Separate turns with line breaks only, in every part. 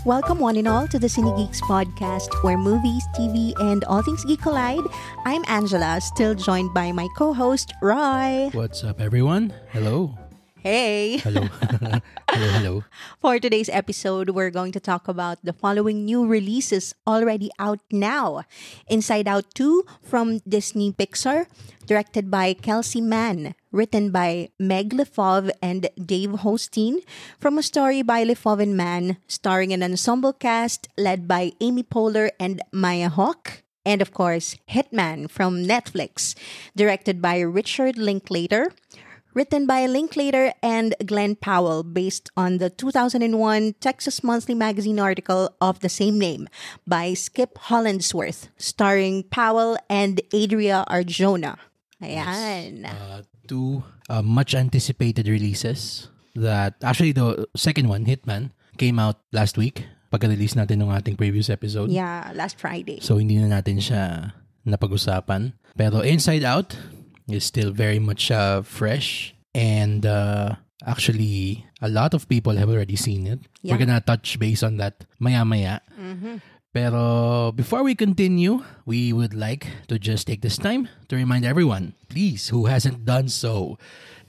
Welcome one and all to the Cine Geeks podcast, where movies, TV, and all things geek collide. I'm Angela, still joined by my co-host, Roy.
What's up, everyone? Hello.
Hey!
Hello. hello.
For today's episode, we're going to talk about the following new releases already out now. Inside Out 2 from Disney Pixar, directed by Kelsey Mann, written by Meg LeFauve and Dave Hosteen, from a story by LeFauve and Mann, starring an ensemble cast led by Amy Poehler and Maya Hawke. And of course, Hitman from Netflix, directed by Richard Linklater, written by Linklater and Glenn Powell, based on the 2001 Texas Monthly Magazine article of the same name by Skip Hollandsworth, starring Powell and Adria Arjona. Ayan.
Yes. Two much anticipated releases that actually the second one, Hitman, came out last week. Pagka-release natin ng ating previous episode.
Yeah, last Friday.
So hindi na natin siya napag-usapan. Pero Inside Out is still very much fresh, and actually a lot of people have already seen it.
Yeah.
We're gonna touch base on that maya-maya. Pero before we continue, we would like to just take this time to remind everyone, please, who hasn't done so,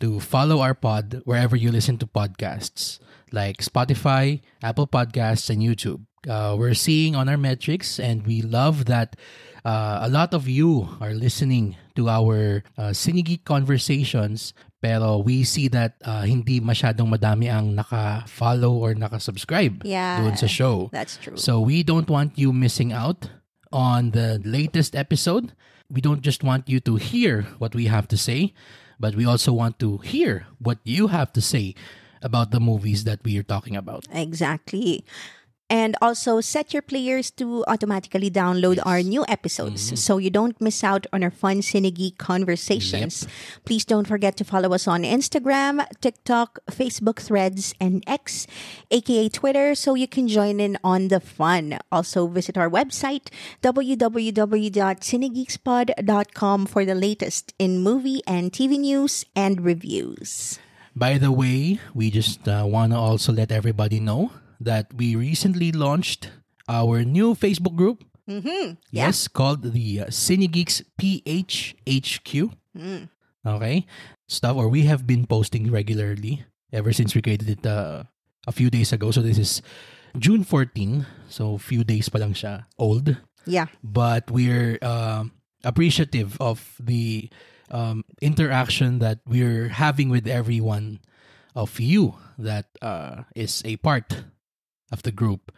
to follow our pod wherever you listen to podcasts, like Spotify, Apple Podcasts, and YouTube. We're seeing on our metrics, and we love that a lot of you are listening to our Cine Geek conversations, pero we see that hindi masyadong madami ang naka-follow or naka-subscribe doon sa show.
That's true.
So we don't want you missing out on the latest episode. We don't just want you to hear what we have to say, but we also want to hear what you have to say about the movies that we are talking about.
Exactly. And also set your players to automatically download our new episodes so you don't miss out on our fun Cine Geek conversations. Please don't forget to follow us on Instagram, TikTok, Facebook Threads, and X, aka Twitter, so you can join in on the fun. Also visit our website, www.cinegeekspod.com, for the latest in movie and TV news and reviews.
By the way, we just want to also let everybody know that we recently launched our new Facebook group. Yes, called the Cine Geeks PHHQ. Okay? Stuff, or we have been posting regularly ever since we created it a few days ago. So this is June 14. So few days pa lang siya old.
Yeah.
But we're appreciative of the interaction that we're having with everyone of you that is a part of the group.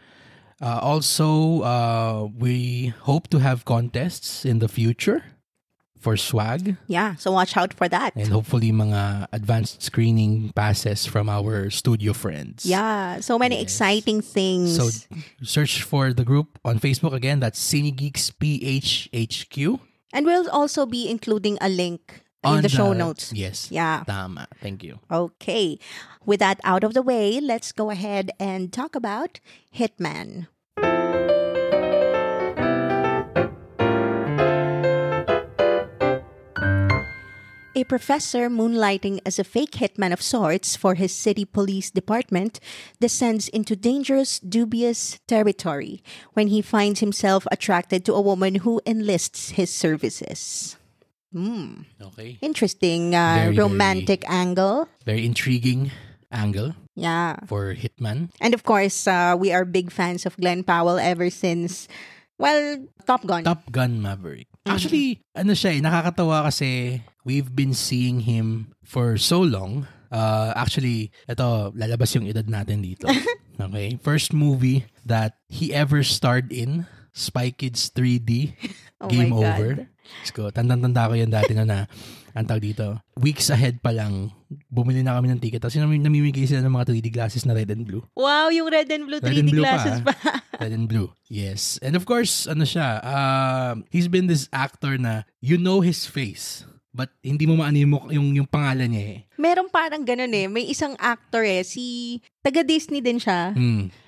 Also, we hope to have contests in the future for swag.
Yeah, so watch out for that.
And hopefully mga advanced screening passes from our studio friends.
Yeah, so many exciting things.
So search for the group on Facebook again. That's Cine Geeks PHHQ.
And we'll also be including a link in the show notes.
Yes.
Yeah.
Tama. Thank you.
Okay. With that out of the way, let's go ahead and talk about Hitman. A professor moonlighting as a fake hitman of sorts for his city police department descends into dangerous, dubious territory when he finds himself attracted to a woman who enlists his services.
Okay.
Interesting
Very,
romantic angle.
Very intriguing angle
Yeah.
for Hitman.
And of course, we are big fans of Glenn Powell ever since, well, Top Gun.
Top Gun Maverick. Actually, ano siya nakakatawa kasi we've been seeing him for so long. Actually, ito, lalabas yung edad natin dito. Okay? First movie that he ever starred in, Spy Kids 3D,
Oh
Game
my God.
Over. So, tandang-tanda ko yan dati na ang tawag dito. Weeks ahead pa lang, bumili na kami ng ticket. Tapos namimigay sila ng mga 3D glasses na red and blue.
Wow, yung red and blue
Red
3D
and blue
glasses pa.
Red and blue. Yes. And of course, ano siya, he's been this actor na you know his face, but hindi mo maano yung pangalan niya eh.
Meron parang ganun eh. May isang actor eh, si taga-Disney din siya.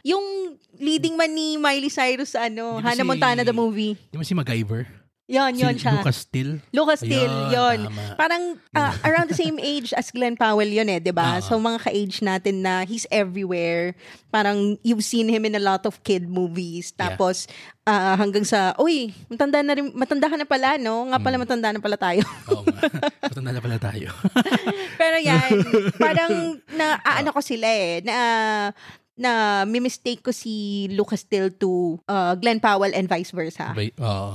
Yung leading man ni Miley Cyrus sa
Di ba
Hannah
si-
Montana the movie.
Di ba si MacGyver?
Yun siya.
Lucas Till.
Lucas Till, yun.
Tama.
Parang around the same age as Glenn Powell yun eh, di ba? So mga ka-age natin na he's everywhere. Parang you've seen him in a lot of kid movies. Tapos hanggang sa, uy, matanda ka na pala, no? Nga pala matanda na pala tayo.
Oo nga. Matanda na pala tayo.
Pero yan, parang ano ko sila eh, na mistake ko si Lucas Till to Glenn Powell and vice versa.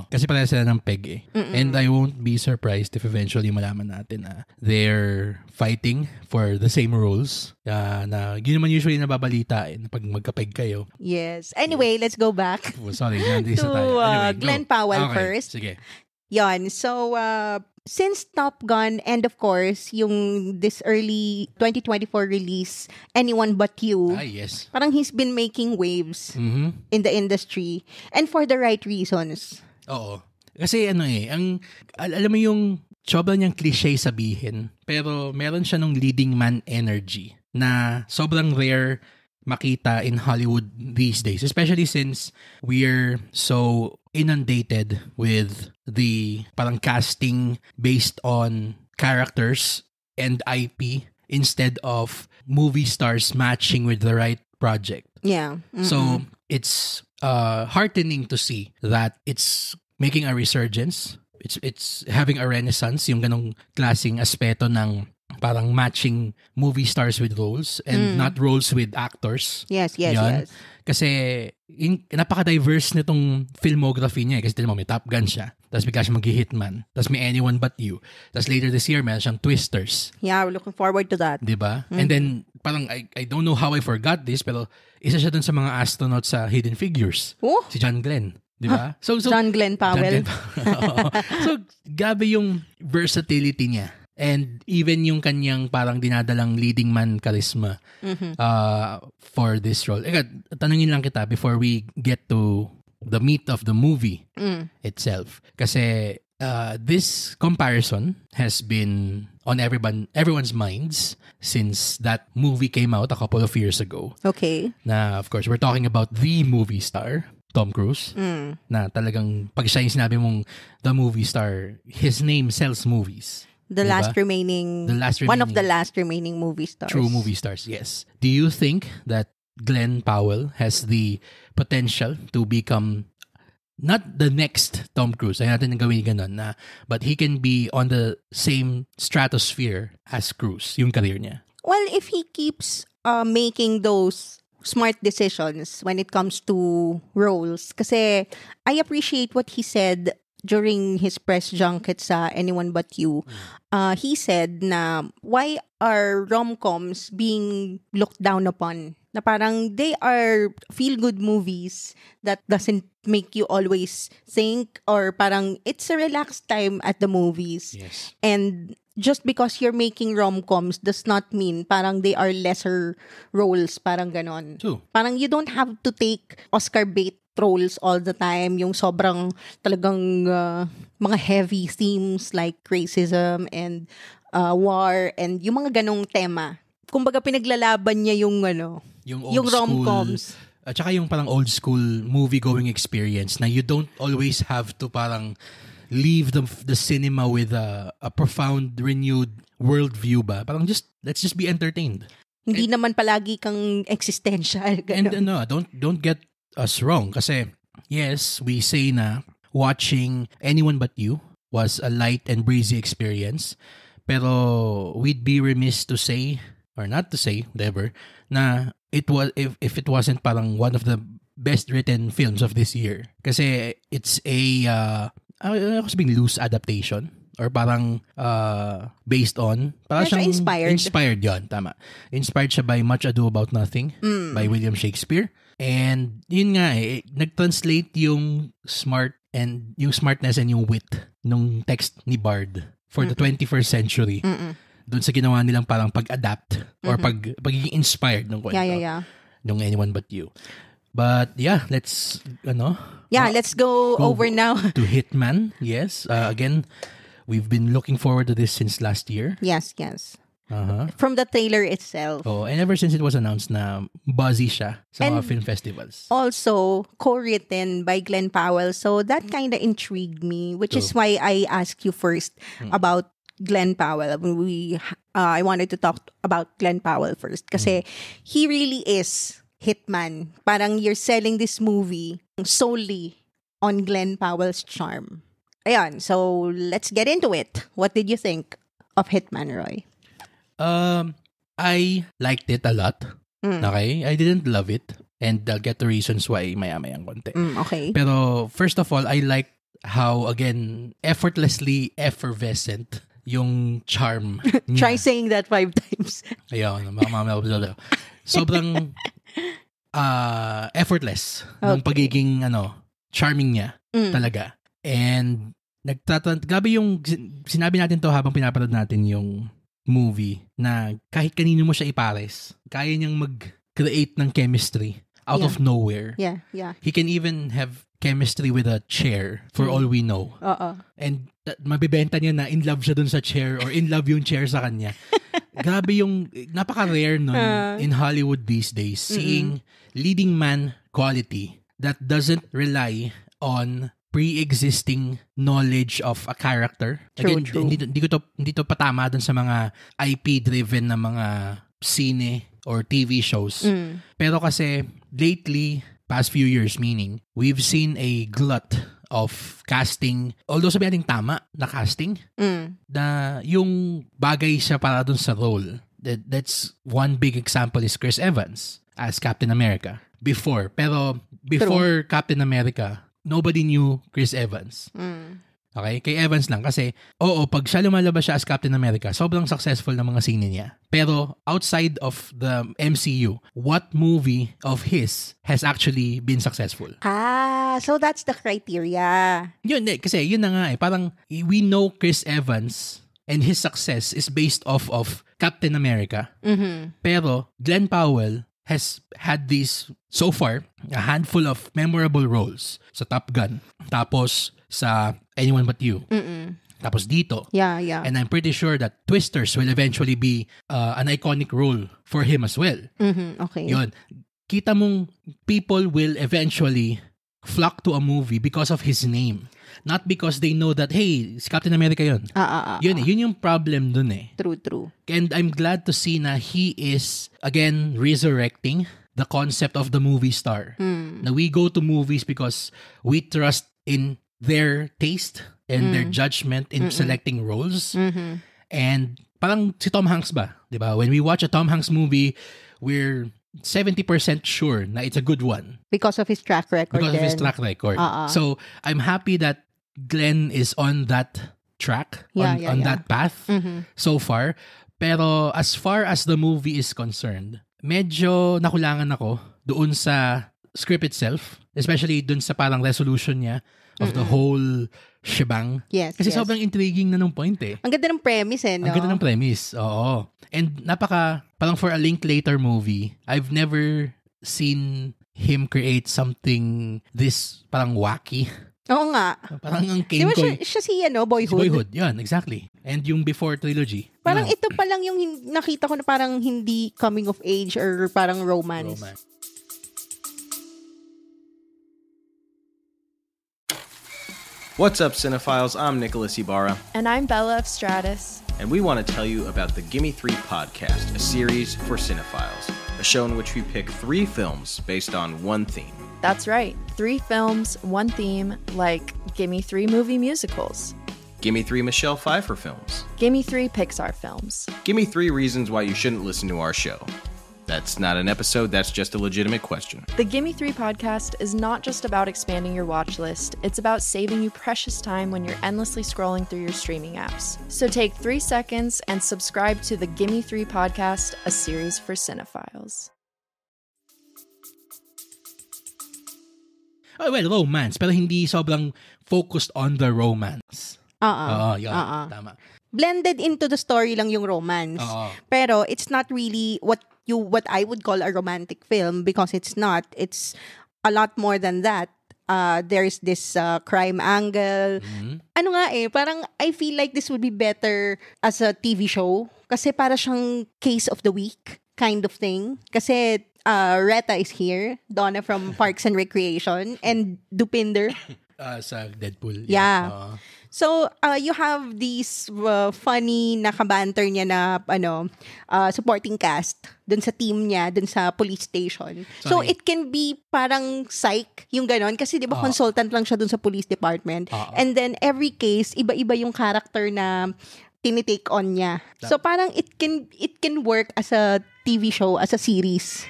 Kasi pala sila ng peg eh. And I won't be surprised if eventually malaman natin na they're fighting for the same roles. Na yun naman usually nababalita eh, pag magkapeg kayo.
Yes. Anyway, let's go back
sorry, nandito
to
tayo. Anyway,
Glenn Powell first.
Sige.
Yon. So, since Top Gun and of course, yung this early 2024 release, Anyone But You,
Yes.
parang he's been making waves in the industry and for the right reasons.
Oo. Kasi alam mo yung sobrang niyang cliche sabihin, pero meron siya nung leading man energy na sobrang rare makita in Hollywood these days, especially since we're so inundated with the parang casting based on characters and IP instead of movie stars matching with the right project.
Yeah.
So it's heartening to see that it's making a resurgence. It's having a renaissance, yung ganong klaseng aspeto ng parang matching movie stars with roles and not roles with actors.
Yes.
Kasi napaka-diverse nitong filmography niya. Kasi tinan mo, may Top Gun siya. Tapos bigla siya mag-Hitman. Tapos may Anyone But You. Tapos later this year, meron siyang Twisters.
Yeah, we're looking forward to that.
Diba? And then, parang, I don't know how I forgot this, pero isa siya dun sa mga astronaut sa Hidden Figures.
Oh?
Si John Glenn. Diba? So,
John Glenn Powell.
So, gabi yung versatility niya. And even yung kanyang parang dinadalang leading man charisma for this role. Tanungin lang kita before we get to the meat of the movie itself. Kasi this comparison has been on everyone's minds since that movie came out a couple of years ago.
Okay.
Na, of course, we're talking about the movie star, Tom Cruise, na talagang pag siya yung sinabi mong the movie star, his name sells movies.
One of the last remaining movie stars.
True movie stars, yes. Do you think that Glenn Powell has the potential to become not the next Tom Cruise, ay natin gawin ganun na, but he can be on the same stratosphere as Cruise, yung career niya?
Well, if he keeps making those smart decisions when it comes to roles, kasi I appreciate what he said during his press junket sa Anyone But You. He said na why are rom-coms being looked down upon? Na parang they are feel-good movies that doesn't make you always think, or parang it's a relaxed time at the movies.
Yes.
And just because you're making rom-coms does not mean parang they are lesser roles, parang ganon.
True.
Parang you don't have to take Oscar bait roles all the time, yung sobrang talagang mga heavy themes like racism and war and yung mga ganong tema. Kumbaga pinaglalaban niya yung yung rom-coms.
At saka yung parang old school movie-going experience na you don't always have to parang leave the cinema with a profound, renewed worldview ba? Parang let's just be entertained.
Hindi naman palagi kang existential.
And don't get us wrong. Kasi, yes, we say na watching Anyone But You was a light and breezy experience. Pero we'd be remiss to say, or not to say, whatever, na it was if it wasn't parang one of the best written films of this year. Kasi it's a sabihin loose adaptation or parang based on, parang siyang inspired yon, tama. Inspired siya by Much Ado About Nothing by William Shakespeare. And yun nga nag-translate yung smartness and yung wit nung text ni Bard for the 21st century. Doon sa ginawa nilang parang pag-adapt or pagiging inspired ng kwento.
Yeah.
Nung Anyone But You. But yeah, let's
let's go over now
to Hitman. Yes. Again, we've been looking forward to this since last year.
Yes. from the trailer itself.
Oh, and ever since it was announced na buzzy siya sa mga film festivals.
Also, co-written by Glenn Powell. So that kind of intrigued me, which is why I asked you first about Glenn Powell. I wanted to talk about Glenn Powell first kasi he really is hitman. Parang you're selling this movie solely on Glenn Powell's charm. Ayan, so let's get into it. What did you think of Hitman, Roy?
I liked it a lot. Okay? I didn't love it. And I'll get the reasons why maya-mayang konti.
Okay.
Pero first of all, I liked how, again, effortlessly effervescent yung charm niya.
Try saying that 5 times.
Ayun, mamaya. Sobrang effortless ng pagiging charming niya talaga. And grabe yung sinabi natin to habang pinapanood natin yung movie na kahit kanino mo siya ipares, kaya niyang mag-create ng chemistry out of nowhere.
Yeah.
He can even have chemistry with a chair for all we know. And mabibenta niya na in love siya dun sa chair or in love yung chair sa kanya. Grabe yung napaka-rare nun in Hollywood these days, seeing leading man quality that doesn't rely on pre-existing knowledge of a character. Again,
True.
Hindi to patama dun sa mga IP-driven na mga sine or TV shows. Pero kasi lately, past few years, meaning, we've seen a glut of casting, although sabi natin tama na casting, na yung bagay siya para dun sa role. That's one big example is Chris Evans as Captain America. Before Captain America, nobody knew Chris Evans. Okay? Kay Evans lang. Kasi, pag siya lumalabas siya as Captain America, sobrang successful ng mga sine niya. Pero, outside of the MCU, what movie of his has actually been successful?
So that's the criteria.
Yun, kasi yun na nga Parang, we know Chris Evans and his success is based off of Captain America. Pero, Glenn Powell has had these, so far, a handful of memorable roles sa Top Gun. Tapos, sa Anyone But You. Tapos dito.
Yeah.
And I'm pretty sure that Twisters will eventually be an iconic role for him as well.
Okay.
Yun. Kita mong people will eventually flock to a movie because of his name. Not because they know that, hey, si Captain America yun. Yun yung problem dun
True.
And I'm glad to see na he is, again, resurrecting the concept of the movie star. Na we go to movies because we trust in their taste and their judgment in selecting roles. And parang si Tom Hanks ba? Diba? When we watch a Tom Hanks movie, we're 70% sure na it's a good one.
Because of his track record.
So, I'm happy that Glenn is on that track, on that path so far. Pero as far as the movie is concerned, medyo nakulangan ako doon sa script itself, especially doon sa parang resolution niya of the whole shebang.
Yes.
Kasi sobrang intriguing na nung point
Ang ganda ng premise no?
Ang ganda ng premise, oo. And parang for a Linklater movie, I've never seen him create something this parang wacky.
Oo nga.
Parang ang Kane
Di ba siya si Boyhood?
Boyhood, yan, exactly. And yung Before trilogy.
Parang ito pa lang yung nakita ko na parang hindi coming of age or parang romance.
What's up, cinephiles? I'm Nicholas Ibarra.
And I'm Bella of Stratus.
And we want to tell you about the Gimme 3 podcast, a series for cinephiles. A show in which we pick 3 films based on one theme.
That's right. 3 films, one theme, like Gimme 3 movie musicals.
Gimme 3 Michelle Pfeiffer films.
Gimme 3 Pixar films.
Gimme 3 reasons why you shouldn't listen to our show. That's not an episode, that's just a legitimate question.
The Gimme 3 podcast is not just about expanding your watch list, it's about saving you precious time when you're endlessly scrolling through your streaming apps. So take 3 seconds and subscribe to the Gimme 3 podcast, a series for cinephiles.
Oh, well, romance, pero hindi sobrang focused on the romance. Tama.
Blended into the story lang yung romance. Pero it's not really what I would call a romantic film because it's not. It's a lot more than that. there's this crime angle. Ano nga parang I feel like this would be better as a TV show kasi para siyang case of the week kind of thing. Kasi Retta is here, Donna from Parks and Recreation, and Dupinder
sa Deadpool.
Yeah. So, you have these funny na kabanter niya na supporting cast dun sa team niya, dun sa police station. So, it can be parang psych, yung ganon. Kasi di ba consultant lang siya dun sa police department. And then, every case, iba-iba yung character na tinitake on niya. So, parang it can work as a TV show, as a series.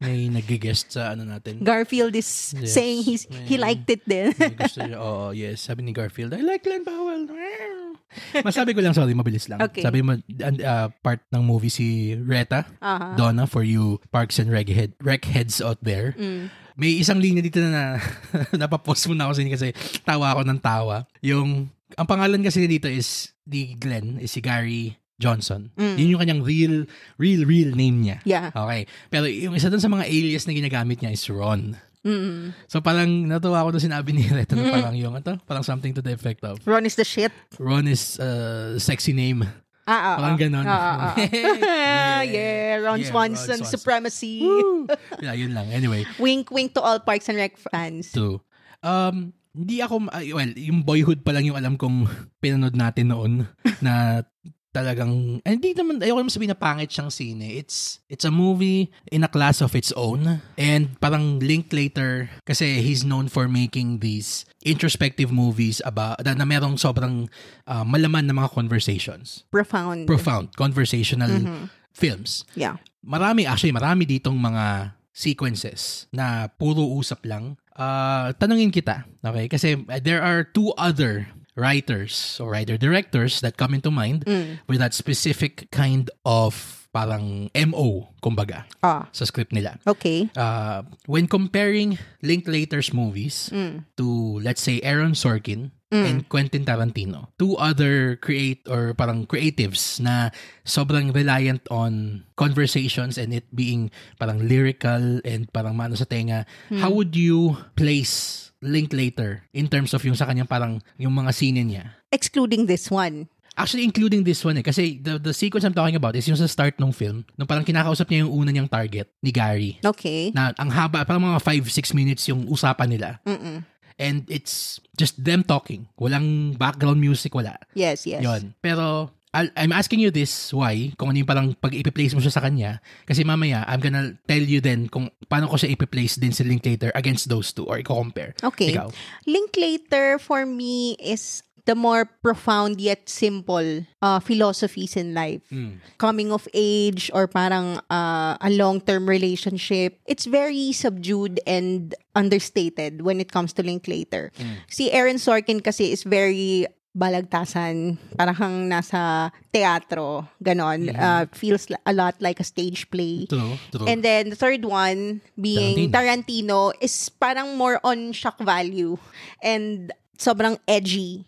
May nag-guest sa natin.
Garfield is saying he liked it din.
Gusto niya, yes. Sabi ni Garfield, I like Glenn Powell. Masabi ko lang, sorry, mabilis lang.
Okay.
Sabi mo, part ng movie si Retta, Donna, for you Parks and Rec heads out there. May isang linya dito na napapost mo na ako kasi tawa ako ng tawa. Ang pangalan kasi dito is, di Glenn, is si Gary Johnson. Yun yung kanyang real name niya.
Yeah.
Okay. Pero yung isa dun sa mga alias na ginagamit niya is Ron. So parang natuwa ako doon sinabi ni Retta na parang parang something to the effect of
Ron is the shit.
Ron is sexy name. Parang ganon.
Yeah, Ron Swanson supremacy.
Yeah, yun lang. Anyway.
Wink to all Parks and Rec fans.
True. Hindi ako, yung Boyhood pa lang yung alam kong pinanood natin noon na talagang, hindi naman, ayoko naman sabihin na pangit siyang sine. It's a movie in a class of its own. And parang Linklater, kasi he's known for making these introspective movies about, na merong sobrang malaman na mga conversations.
Profound
Conversational films.
Yeah.
Marami ditong mga sequences na puro usap lang. Tanungin kita, okay? Kasi there are two other writers or writer-directors that come into mind with that specific kind of parang MO, kumbaga, sa script nila.
Okay.
When comparing Linklater's movies to, let's say, Aaron Sorkin and Quentin Tarantino, two other creatives na sobrang reliant on conversations and it being parang lyrical and parang mano sa tenga, how would you place Linklater in terms of yung sa kanyang parang yung mga scene niya?
Excluding this one.
Actually, including this one kasi the sequence I'm talking about is yung sa start ng film, nung parang kinakausap niya yung una niyang target ni Gary.
Okay.
Na ang haba, parang mga 5-6 minutes yung usapan nila. And it's just them talking. Walang background music, wala.
Yes.
Yun. Pero I'm asking you this, why? Kung ano yung parang pag ipi-place mo siya sa kanya. Kasi mamaya, I'm gonna tell you then kung paano ko siya ipi-place din si Linklater against those two or i-compare.
Okay.
Ikaw.
Linklater for me is the more profound yet simple philosophies in life. Coming of age or parang a long-term relationship. It's very subdued and understated when it comes to Linklater. Si Aaron Sorkin kasi is very balagtasan, parang kang nasa teatro, ganon. Feels a lot like a stage play.
True.
And then the third one being Tarantino is parang more on shock value and sobrang edgy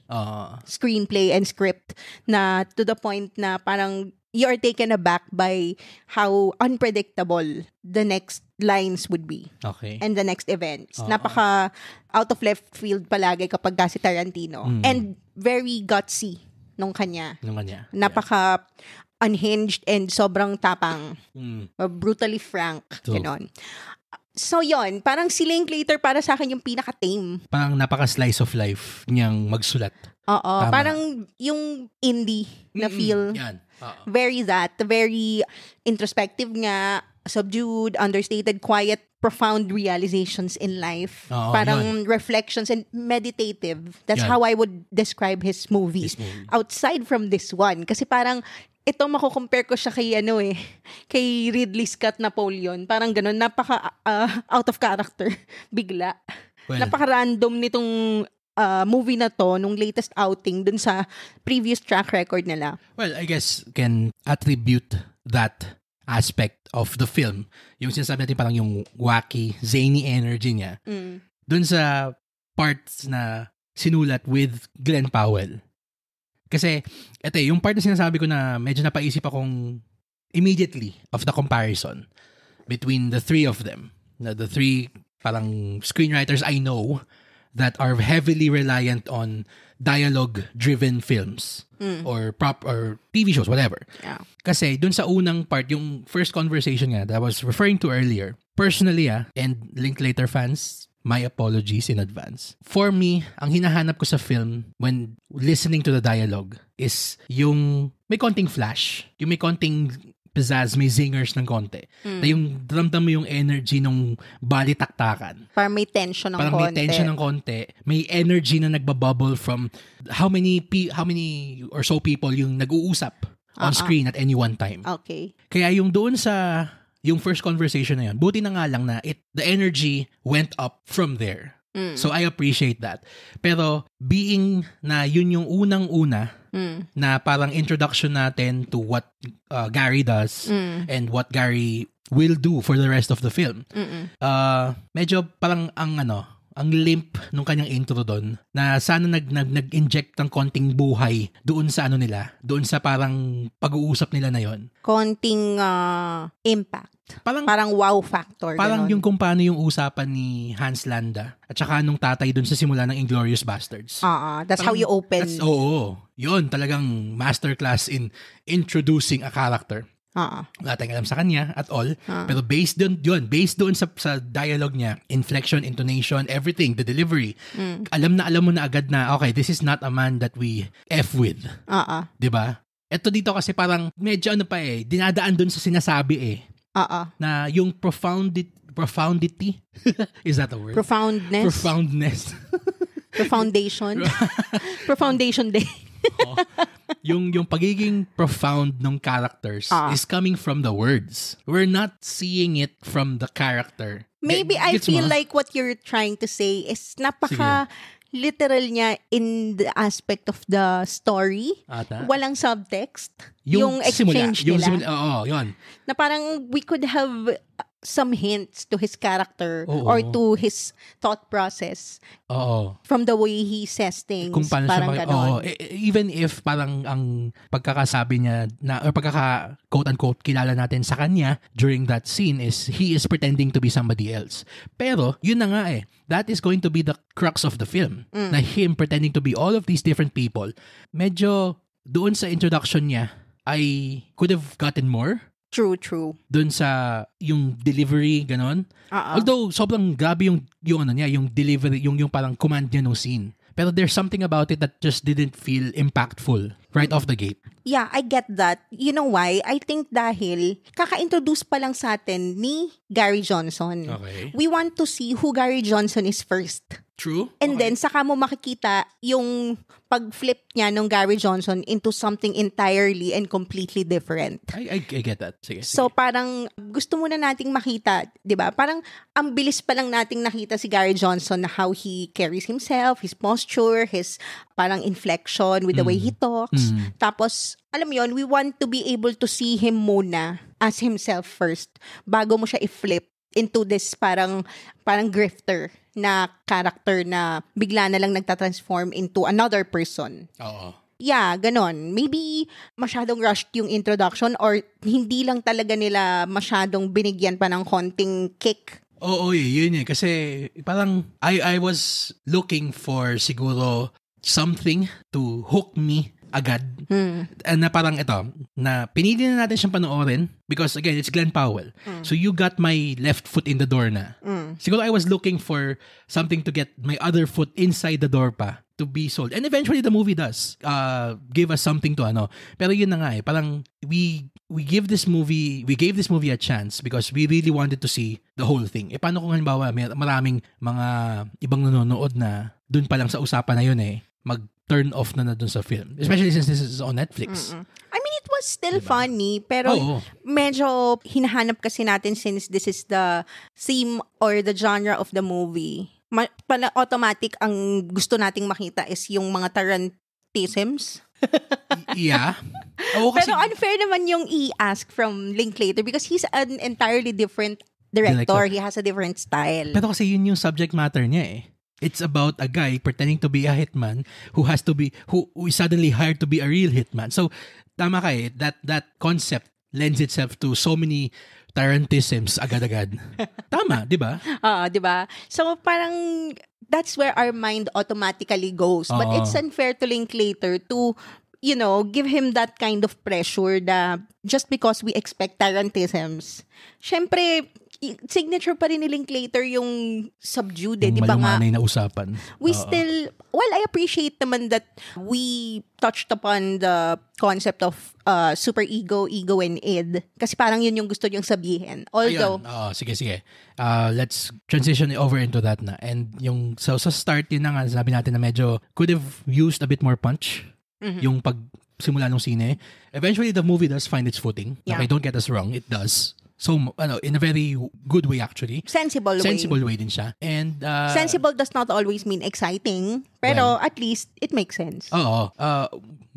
screenplay and script na to the point na parang you are taken aback by how unpredictable the next lines would be.
Okay.
And the next events. Napaka out of left field palagi kapag si Tarantino. And very gutsy nung kanya. Napaka unhinged and sobrang tapang. Brutally frank. Ganon. So yon, parang si Linklater para sa akin yung pinaka-tame.
Parang napaka-slice of life niyang magsulat.
Oo, parang yung indie na feel.
Yan.
Very introspective nga, subdued, understated, quiet, profound realizations in life. Parang reflections and meditative. That's how I would describe his movies. Outside from this one. Kasi parang ito mako-compare ko siya kay Ridley Scott Napoleon. Parang ganun, napaka out of character bigla. Well, napaka-random nitong movie na to nung latest outing dun sa previous track record nila.
Well, I guess can attribute that aspect of the film. Yung sinasabi natin parang yung wacky, zany energy niya. Dun sa parts na sinulat with Glenn Powell. Kasi, ito yung part na sinasabi ko na medyo napaisip akong immediately of the comparison between the three of them. The three parang screenwriters I know that are heavily reliant on dialogue-driven films or TV shows, whatever.
Yeah.
Kasi dun sa unang part, yung first conversation nga that I was referring to earlier, personally and Linklater fans, my apologies in advance. For me, ang hinahanap ko sa film when listening to the dialogue is yung may konting flash, yung may konting pizzazz, may zingers ng konti. Na yung ramdam mo yung energy nung balitaktakan.
Parang may tension ng
Parang
konti.
may tension ng konti. May energy na nagbabubble from how many or so people yung nag-uusap on screen at any one time.
Okay.
Kaya yung doon sa yung first conversation na yun, buti na nga lang na the energy went up from there. So I appreciate that. Pero being na yun yung unang-una na parang introduction natin to what Gary does and what Gary will do for the rest of the film. Medyo parang ang limp nung kanyang intro doon na sana nag-inject ng konting buhay doon sa doon sa parang pag-uusap nila na yon.
Konting impact. Parang wow factor.
Parang
ganon.
yung kung paano yung usapan ni Hans Landa at saka nung tatay doon sa simula ng Inglourious Bastards.
That's how you open.
Yun, talagang masterclass in introducing a character. Wala tayong alam sa kanya at all. Pero based doon sa dialogue niya, inflection, intonation, everything, the delivery, alam mo na agad na, okay, this is not a man that we F with. Diba? Eto dito kasi parang medyo dinadaan doon sa sinasabi na yung profundity is that a word? Profoundness.
Profoundation. Profoundation day.
Yung pagiging profound ng characters is coming from the words. We're not seeing it from the character.
Maybe I feel like what you're trying to say is literal niya in the aspect of the story. Walang subtext. Yung exchange nila.
Yun.
Na parang we could have some hints to his character or to his thought process from the way he says things.
Kung paano
parang ganon.
Even if parang ang pagkakasabi niya or quote-unquote kilala natin sa kanya during that scene is he is pretending to be somebody else. Pero, yun na nga that is going to be the crux of the film. Na him pretending to be all of these different people. Medyo doon sa introduction niya, I could have gotten more.
True.
Doon sa yung delivery, ganon. Although, sobrang grabe yung delivery, yung parang command niya nung scene. Pero there's something about it that just didn't feel impactful right off the gate.
Yeah, I get that. You know why? I think dahil kaka-introduce pa lang sa atin ni Gary Johnson.
Okay.
We want to see who Gary Johnson is first.
True.
And then, saka mo makikita yung pag-flip niya ng Gary Johnson into something entirely and completely different.
I get that. Sige.
So, parang gusto muna nating makita, di ba? Parang ang bilis pa lang nating nakita si Gary Johnson na how he carries himself, his posture, his parang inflection with the way he talks. Tapos, alam mo yun, we want to be able to see him muna as himself first bago mo siya i-flip into this parang grifter na character na bigla na lang nagtatransform into another person. Yeah, ganon. Maybe masyadong rushed yung introduction or hindi lang talaga nila masyadong binigyan pa ng konting kick.
Yun kasi parang I was looking for siguro something to hook me agad. And na parang ito, na pinili na natin siyang panoorin because again, it's Glenn Powell. So you got my left foot in the door na. Siguro I was looking for something to get my other foot inside the door pa to be sold. And eventually the movie does give us something to Pero yun na nga parang we gave this movie a chance because we really wanted to see the whole thing. Paano kung halimbawa maraming mga ibang nanonood na dun pa lang sa usapan na yun mag-turn off na dun sa film. Especially since this is on Netflix.
I mean, it was still funny, pero medyo hinahanap kasi natin since this is the theme or the genre of the movie. Automatic ang gusto nating makita is yung mga Tarantisms.
Yeah.
Pero unfair naman yung i-ask from Linklater because he's an entirely different director. He has a different style.
Pero kasi yun yung subject matter niya It's about a guy pretending to be a hitman who is suddenly hired to be a real hitman. So, tama ka that concept lends itself to so many Tarantisms agad-agad. Tama, di ba?
Di ba? So parang that's where our mind automatically goes. But
Oo.
it's unfair to Linklater to, give him that kind of pressure na just because we expect Tarantisms. Syempre, signature pa rin ni Linklater yung subdued,
Yung
di ba nga?
malumanay na usapan.
We
Oo.
still, I appreciate naman that we touched upon the concept of super ego and id. Kasi parang yun yung gusto niyang sabihin. Although,
Ayun. Oo, sige. Let's transition over into that na. And yung sa start yun na nga, sabi natin na medyo could have used a bit more punch. Yung pagsimula ng sine. Eventually, the movie does find its footing.
Yeah.
Okay, don't get us wrong. It does. So, in a very good way actually.
sensible way.
Way din siya. And,
Sensible does not always mean exciting, pero at least it makes sense.
Oo.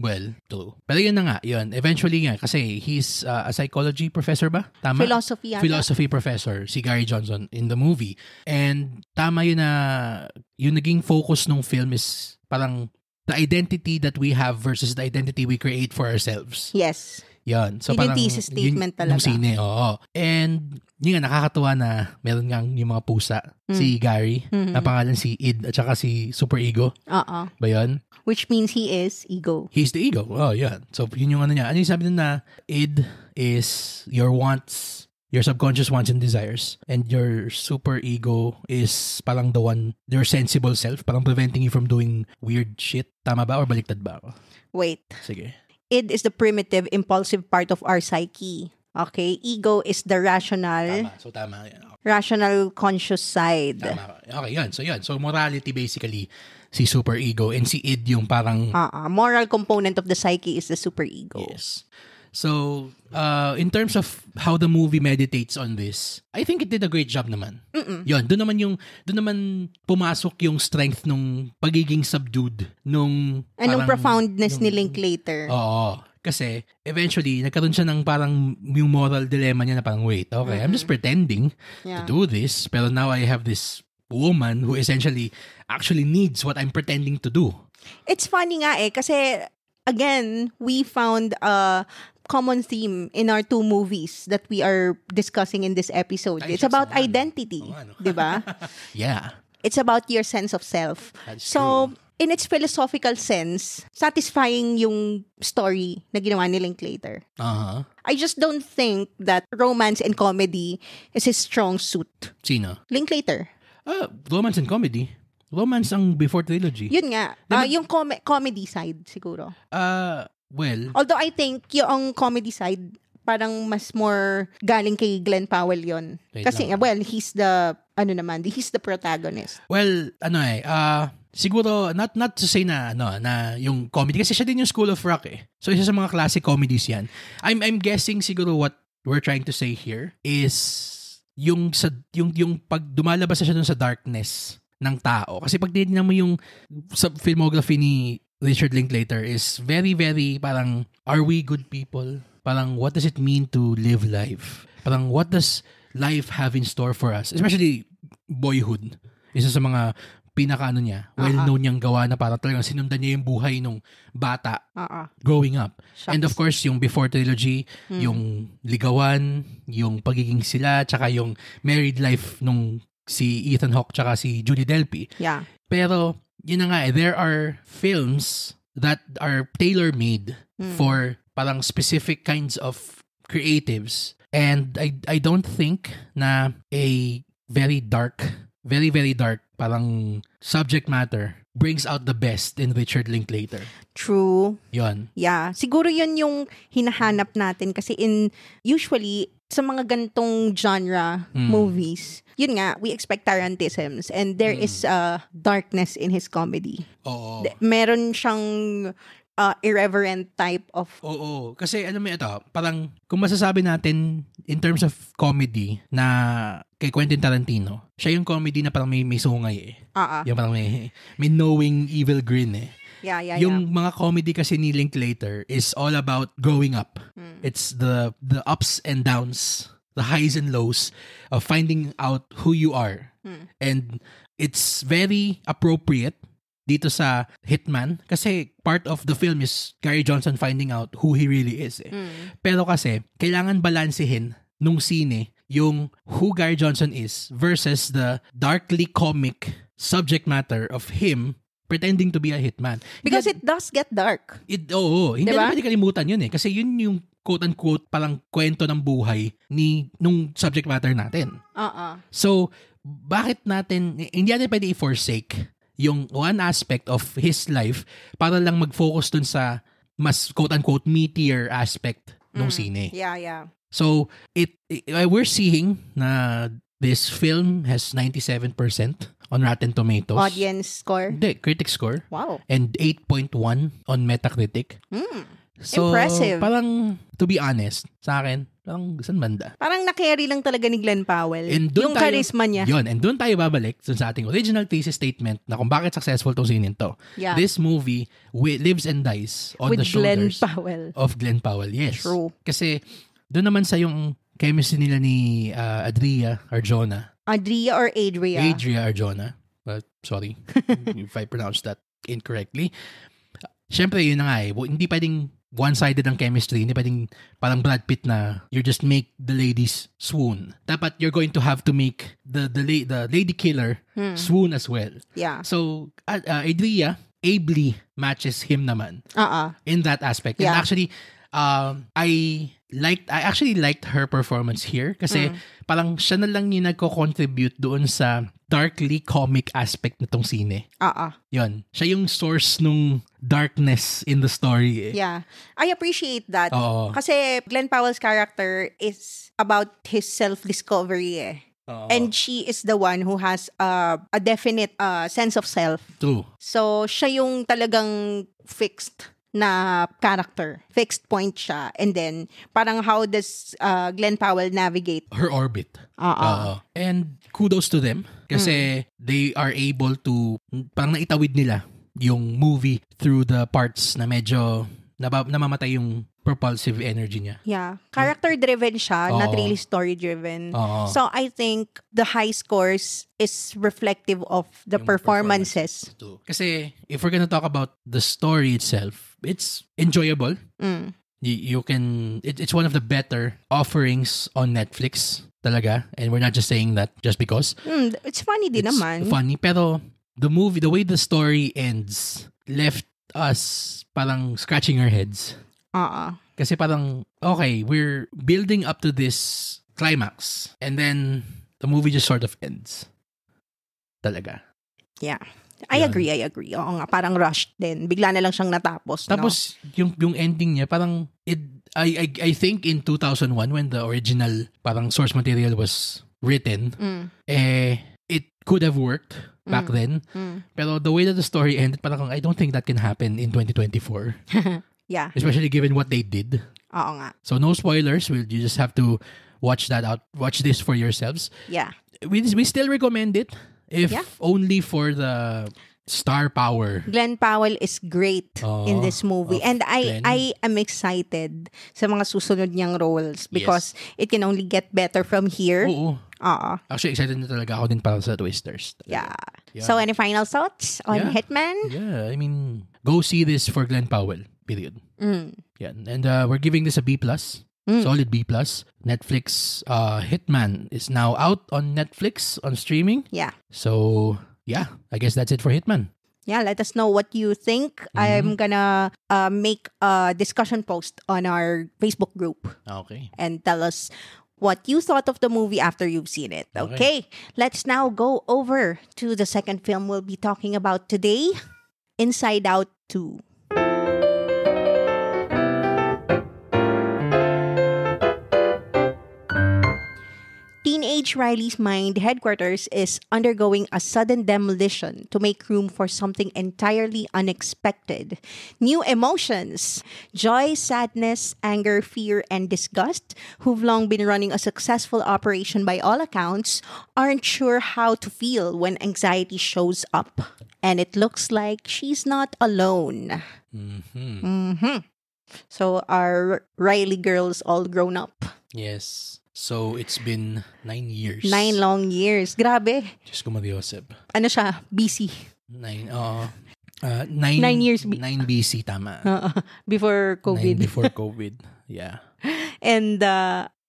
Well, true. Pero yun na nga, yun. Eventually nga, kasi he's a psychology professor ba? Tama?
Philosophy yata.
Philosophy professor, si Gary Johnson in the movie. And tama yun na, yung naging focus ng film is parang the identity that we have versus the identity we create for ourselves.
Yes.
Yan. So
Yun yung
parang,
thesis statement talaga.
Yung sine, oo. And yun nga, nakakatuwa na meron nga yung mga pusa. Si Gary, na pangalan si Id, at saka si Super Ego.
Oo.
Ba yun?
Which means he is ego.
He's the ego. Oh, yeah. So, yun yung ano niya. Ano yung sabi nun na id is your wants, your subconscious wants and desires. And your super ego is parang the one, your sensible self, parang preventing you from doing weird shit. Tama ba? Or baliktad ba ako?
Wait.
Sige.
Id is the primitive, impulsive part of our psyche. Okay? Ego is the rational,
Tama. So, tama. Yan.
rational conscious side.
Tama. Okay, yan. So, yan. So, morality basically, si super ego. And si id yung parang...
Moral component of the psyche is the super ego.
Yes. So, in terms of how the movie meditates on this, I think it did a great job naman. Yun, doon naman pumasok yung strength nung pagiging subdued nung
Anong
parang-
profoundness ni Linklater?
Oo. Kasi, eventually, nagkaroon siya ng parang yung moral dilemma niya na parang, wait, okay, I'm just pretending to do this, pero now I have this woman who essentially actually needs what I'm pretending to do.
It's funny nga kasi, again, we found a common theme in our two movies that we are discussing in this episode.
Ay,
It's about
shucks, ano?
identity.
Oo, ano?
Diba?
Yeah.
It's about your sense of self.
That's
So, in its philosophical sense, satisfying yung story na ginawa ni Linklater.
Uh-huh.
I just don't think that romance and comedy is his strong suit.
Sino?
Linklater.
Romance and comedy. Romance ang before trilogy.
Yun nga. Yung comedy side siguro.
Well,
Although I think yung comedy side parang mas more galing kay Glenn Powell yon.
Wait
Kasi
lang.
well, he's the he's the protagonist.
siguro not to say na yung comedy kasi siya din yung School of Rock eh. So isa sa mga classic comedies yan. I'm guessing siguro what we're trying to say here is yung pag dumalabas na siya dun sa darkness ng tao. Kasi pag tinignan mo yung sa filmography ni Richard Linklater is very, very parang, are we good people? Parang, what does it mean to live life? Parang, what does life have in store for us? Especially, Boyhood. Isa sa mga pinaka-ano niya, well-known niyang gawa na parang talagang sinundan niya yung buhay nung bata growing up.
Shucks.
And of course, yung Before Trilogy, yung ligawan, yung pagiging sila, tsaka yung married life nung si Ethan Hawke tsaka si Julie Delpy.
Yeah.
Pero, yun na nga there are films that are tailor-made for parang specific kinds of creatives. And I don't think na a very dark, very, very dark parang subject matter brings out the best in Richard Linklater.
True.
Yun.
Yeah. Siguro yun yung hinahanap natin kasi usually sa mga gantong genre movies, yun nga, we expect Tarantisms and there is darkness in his comedy.
Oo.
Meron siyang irreverent type of...
Oo. Kasi ano mo ito, parang kung masasabi natin in terms of comedy na kay Quentin Tarantino, siya yung comedy na parang may sungay eh. Yung parang may knowing evil grin eh.
Yeah.
Yung mga comedy kasi ni Linklater is all about growing up. It's the ups and downs, the highs and lows of finding out who you are. And it's very appropriate dito sa Hitman kasi part of the film is Gary Johnson finding out who he really is eh. Pero kasi kailangan balansehin nung sine yung who Gary Johnson is versus the darkly comic subject matter of him pretending to be a hitman.
Because it does get dark.
Hindi
Diba?
na pwede kalimutan yun eh. Kasi yun yung quote-unquote parang kwento ng buhay nung subject matter natin. So, bakit hindi natin pwede i-forsake yung one aspect of his life para lang mag-focus dun sa mas quote-unquote meatier aspect ng sine.
Yeah.
So, we're seeing na this film has 97% on Rotten Tomatoes.
Audience score.
Hindi, critic score.
Wow.
And 8.1 on Metacritic. So,
Impressive.
parang, to be honest, sa akin, parang saan banda?
Parang na-carry lang talaga ni Glenn Powell.
And dun
Yung charisma niya.
Yun, and doon tayo babalik sa ating original thesis statement na kung bakit successful tong scene to.
Yeah.
This movie lives and dies on
With
the
Glenn
shoulders
Powell.
of Glenn Powell. Yes.
True.
Kasi doon naman sa yung chemistry nila ni Adria Arjona.
Adria or Adria?
Adria Arjona. Sorry if I pronounced that incorrectly. Siyempre, yun na nga eh. Hindi pwedeng one-sided ang chemistry. Hindi pwedeng parang Brad Pitt na you just make the ladies swoon. Dapat you're going to have to make the lady killer swoon as well.
Yeah.
So, Adria ably matches him naman in that aspect.
Yeah.
And actually, I actually liked her performance here kasi parang siya na lang yung nagko-contribute doon sa darkly comic aspect nitong sine. Yun. Siya yung source nung darkness in the story eh.
Yeah. I appreciate that.
Oo.
Kasi Glenn Powell's character is about his self-discovery eh.
Oo.
And she is the one who has a definite sense of self.
True.
So, siya yung talagang fixed na character. Fixed point siya. And then, parang how does Glenn Powell navigate?
Her orbit. And kudos to them kasi they are able to parang naitawid nila yung movie through the parts na medyo namamatay yung propulsive energy niya.
Yeah. Character-driven siya, not
Oo.
really story-driven.
Oo.
So, I think the high scores is reflective of the
Yung
performances.
Too. Kasi if we're gonna talk about the story itself, it's enjoyable. You can it's one of the better offerings on Netflix talaga, and we're not just saying that just because
It's funny din
it's
naman.
funny, pero the way the story ends left us parang scratching our heads. Kasi parang, okay, we're building up to this climax. And then, the movie just sort of ends. Talaga.
Yeah. I
Yan.
agree. Oo nga, parang rushed din. Bigla na lang siyang natapos,
Tapos, yung ending niya, parang, I think in 2001, when the original parang source material was written, it could have worked back then. Pero the way that the story ended, parang, I don't think that can happen in 2024.
Yeah.
Especially given what they did.
Oo nga.
So no spoilers. You just have to watch that out. Watch this for yourselves.
Yeah.
We still recommend it, if only for the star power.
Glenn Powell is great in this movie. And
Glenn.
I am excited sa mga susunod niyang roles because it can only get better from here.
Oo.
Oo.
Actually, excited na talaga ako din para sa twisters.
Yeah. So, any final thoughts on
Yeah.
Hitman?
Yeah, I mean, go see this for Glenn Powell. Period. Yeah, and we're giving this a B+. Solid B+. Netflix Hitman is now out on Netflix on streaming.
Yeah.
So, yeah, I guess that's it for Hitman.
Yeah, let us know what you think. I'm gonna make a discussion post on our Facebook group
Okay.
and tell us what you thought of the movie after you've seen it. Okay, let's now go over to the second film we'll be talking about today, Inside Out 2. Teenage Riley's mind headquarters is undergoing a sudden demolition to make room for something entirely unexpected. New emotions, joy, sadness, anger, fear, and disgust, who've long been running a successful operation by all accounts, aren't sure how to feel when anxiety shows up. And it looks like she's not alone. So our Riley girls all grown up.
Yes. So, it's been 9 years.
9 long years. Grabe.
Diyos ko Mariosep.
Ano siya? BC.
9
9 years.
9 BC, tama.
Before
9
COVID.
before COVID. Yeah.
And,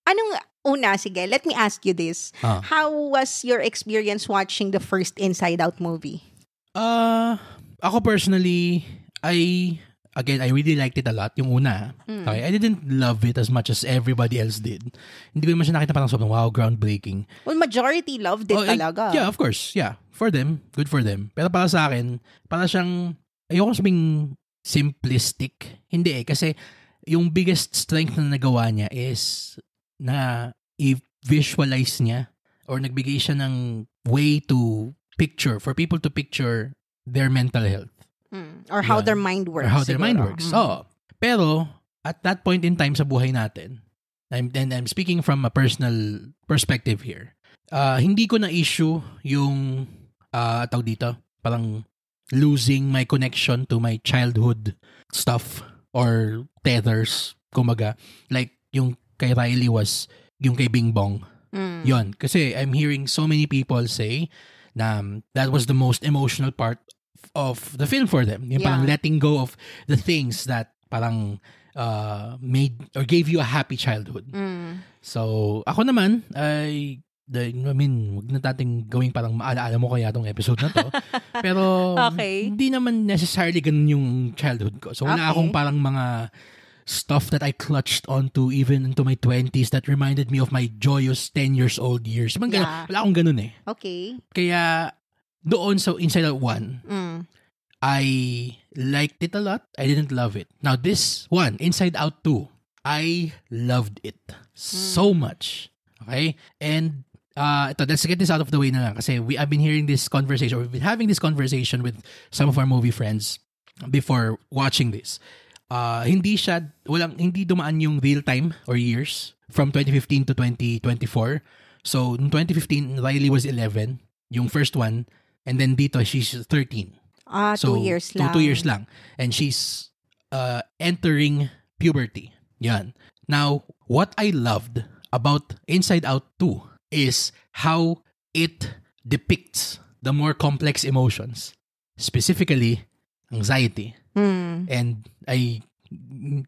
anong Una, sige, let me ask you this. How was your experience watching the first Inside Out movie?
Ako personally, I really liked it a lot, yung una. Okay, I didn't love it as much as everybody else did. Hindi ko naman siya nakita parang sobrang wow, groundbreaking.
Well, majority loved it talaga.
Yeah, of course. Yeah. For them, good for them. Pero para sa akin, para siyang, ayoko sabing simplistic. Hindi kasi yung biggest strength na nagawa niya is na i-visualize niya or nagbigay siya ng way to picture, for people to picture their mental health.
Or how their mind works.
Or how their mind works. Pero, at that point in time sa buhay natin, and I'm speaking from a personal perspective here, hindi ko na issue yung tawag dito, parang losing my connection to my childhood stuff or tethers, kumaga. Like, yung kay Riley was yung kay Bing Bong. Yon. Kasi I'm hearing so many people say na that was the most emotional part of the film for them. Yung parang letting go of the things that parang made or gave you a happy childhood. So, ako naman, wag na nating gawing parang maalaala mo kaya tong episode na to. Pero, hindi naman necessarily ganun yung childhood ko. So, wala akong parang mga stuff that I clutched onto even into my 20s that reminded me of my joyous 10 years old years. Wala akong ganun eh.
Okay.
Kaya, doon sa Inside Out 1, I liked it a lot. I didn't love it. Now, this one, Inside Out 2, I loved it so much. Okay? And, let's get this out of the way na lang kasi I've been hearing this conversation, or we've been having this conversation with some of our movie friends before watching this. Hindi dumaan yung real time or years from 2015 to 2024. So, in 2015, Riley was 11, yung first one, and then dito, she's 13.
So, 2 years lang.
2 years lang. And she's entering puberty. Yan. Now, what I loved about Inside Out 2 is how it depicts the more complex emotions, specifically anxiety. And I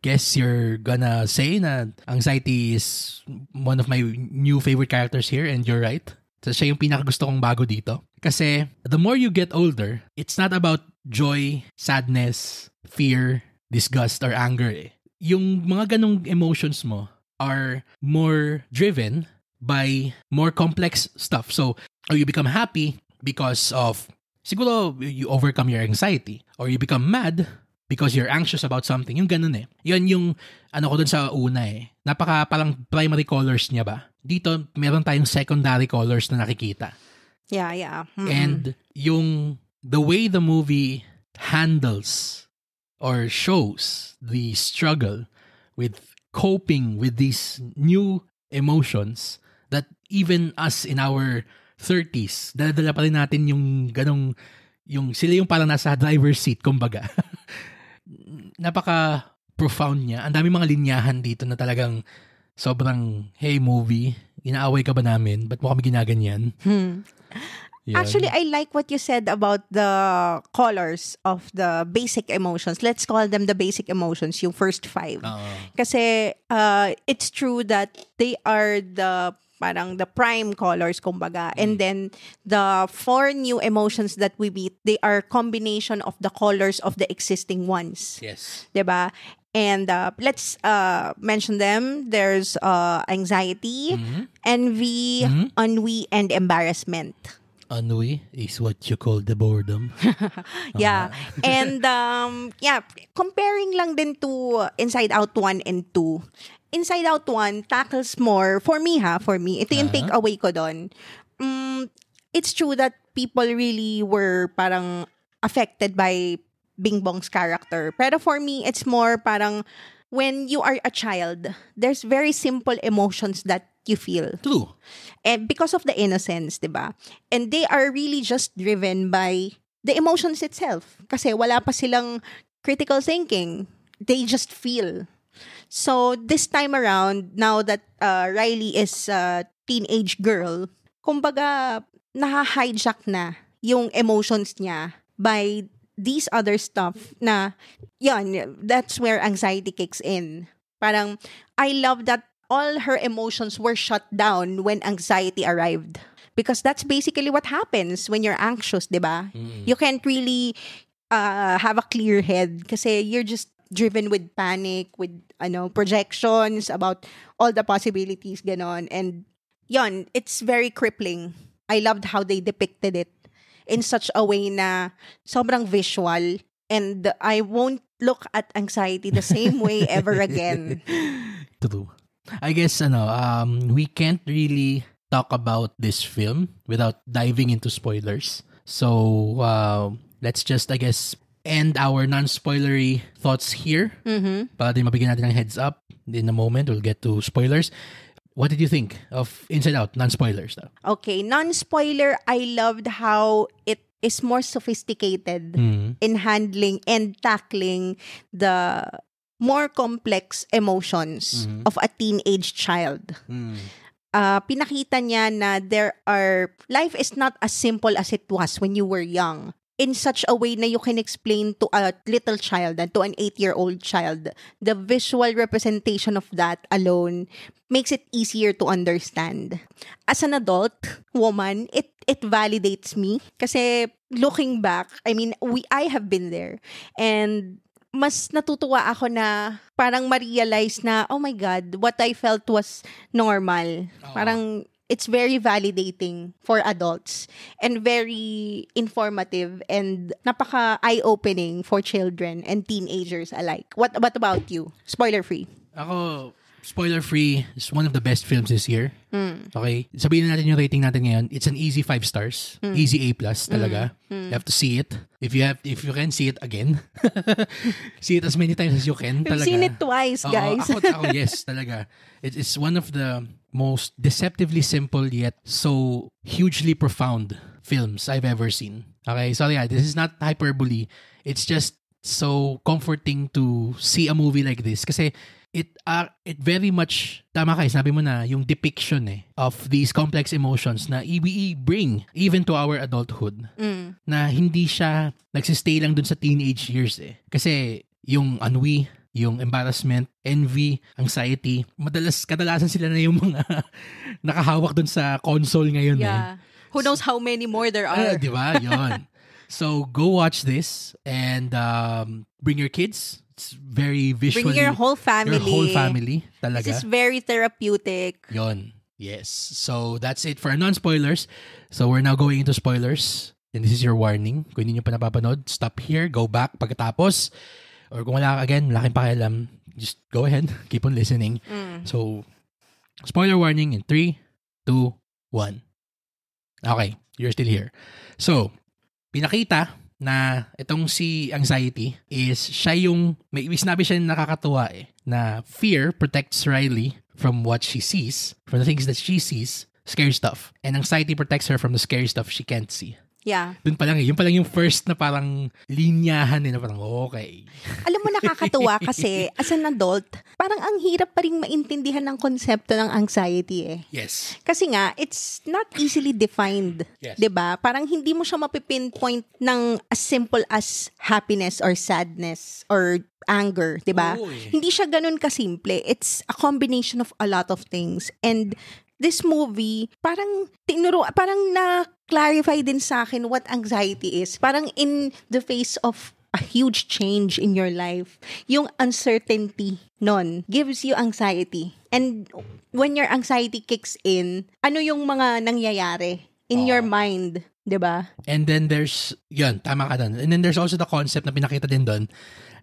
guess you're gonna say na anxiety is one of my new favorite characters here, and you're right. So siya yung pinakagusto kong bago dito. Kasi the more you get older, it's not about joy, sadness, fear, disgust, or anger eh. Yung mga ganong emotions mo are more driven by more complex stuff. So, or you become happy because of, siguro, you overcome your anxiety. Or you become mad because you're anxious about something. Yung ganun eh. Yun yung, ko dun sa una eh. Napaka parang primary colors niya ba? Dito, meron tayong secondary colors na nakikita.
Yeah.
And the way the movie handles or shows the struggle with coping with these new emotions that even us in our 30s, dala pa rin natin yung ganong, sila yung parang nasa driver's seat, kumbaga. Napaka-profound niya. Ang dami mga linyahan dito na talagang sobrang, hey movie, inaaway ka ba namin? Ba't mo kami ginaganyan?
Actually, I like what you said about the colors of the basic emotions. Let's call them the basic emotions, yung first 5. Kasi it's true that they are the prime colors, kumbaga. And then the 4 new emotions that we meet, they are combination of the colors of the existing ones.
Yes.
Diba? And let's mention them. There's anxiety, envy, ennui, and embarrassment.
Ennui is what you call the boredom.
Yeah. And comparing lang din to Inside Out 1 and 2. Inside Out 1 tackles more, for me, ito yung takeaway ko doon. It's true that people really were parang affected by Bing Bong's character. Pero for me, it's more parang when you are a child, there's very simple emotions that you feel.
True.
And because of the innocence, diba? And they are really just driven by the emotions itself. Kasi wala pa silang critical thinking. They just feel. So this time around, now that Riley is a teenage girl, kumbaga, naha-hijack na yung emotions niya by these other stuff na, that's where anxiety kicks in. Parang, I love that all her emotions were shut down when anxiety arrived. Because that's basically what happens when you're anxious, diba? You can't really have a clear head kasi you're just driven with panic, with projections about all the possibilities, ganon. And yon, it's very crippling. I loved how they depicted it in such a way na sobrang visual, and I won't look at anxiety the same way ever again.
True. I guess we can't really talk about this film without diving into spoilers. So let's just, I guess, end our non-spoilery thoughts here. Para din mabigyan natin ng heads up. In a moment, we'll get to spoilers. What did you think of Inside Out? Non-spoilers.
Okay, non-spoiler, I loved how it is more sophisticated in handling and tackling the more complex emotions of a teenage child. Pinakita niya na life is not as simple as it was when you were young, in such a way na you can explain to a little child and to an 8-year-old child. The visual representation of that alone makes it easier to understand. As an adult woman, it validates me kasi looking back, I mean, I have been there, and mas natutuwa ako na parang ma-realize na, oh my God, what I felt was normal. Parang it's very validating for adults and very informative and napaka eye-opening for children and teenagers alike. What about you? Spoiler-free.
Ako, spoiler-free is one of the best films this year. Okay? Sabihin natin yung rating natin ngayon. It's an easy 5 stars. Easy A+ talaga. You have to see it. If you can, see it again. See it as many times as you can.
I've seen it twice, guys.
Ako, yes, talaga. It's one of the most deceptively simple yet so hugely profound films I've ever seen. Okay? So yeah, this is not hyperbole. It's just so comforting to see a movie like this. Kasi it very much, tama kayo, sabi mo na, yung depiction of these complex emotions na we bring even to our adulthood. Na hindi siya nagsistay lang dun sa teenage years Kasi yung ennui, yung embarrassment, envy, anxiety, kadalasan sila na yung mga nakahawak dun sa console ngayon.
Yeah. Who knows how many more there are.
Diba? Yun. So, go watch this and bring your kids. It's very visually.
Bring your whole family.
Your whole family. Talaga.
This is very therapeutic.
Yon. Yes. So, that's it for non-spoilers. So, we're now going into spoilers. And this is your warning. Kung hindi nyo pa napapanood, stop here, go back pagkatapos. Or kung wala kang pakialam, just go ahead, keep on listening. So, spoiler warning in 3, 2, 1. Okay, you're still here. So, pinakita na itong si Anxiety is siya yung, may sinabi siya na nakakatuwa na fear protects Riley from what she sees, from the things that she sees, scary stuff. And anxiety protects her from the scary stuff she can't see.
Yeah.
Dun pa lang yun pa lang yung first na parang linyahan na parang okay.
Alam mo, nakakatuwa kasi as an adult, parang ang hirap pa rin maintindihan ng konsepto ng anxiety
Yes.
Kasi nga, it's not easily defined.
Yes.
'Di ba? Parang hindi mo siya mapipinpoint ng as simple as happiness or sadness or anger, 'di ba? Hindi siya ganun kasimple. It's a combination of a lot of things. And this movie, parang na-clarify din sa akin what anxiety is. Parang in the face of a huge change in your life, yung uncertainty nun gives you anxiety. And when your anxiety kicks in, ano yung mga nangyayari in your mind, 'di ba?
And then there's, yun, tama ka dun. And then there's also the concept na pinakita din dun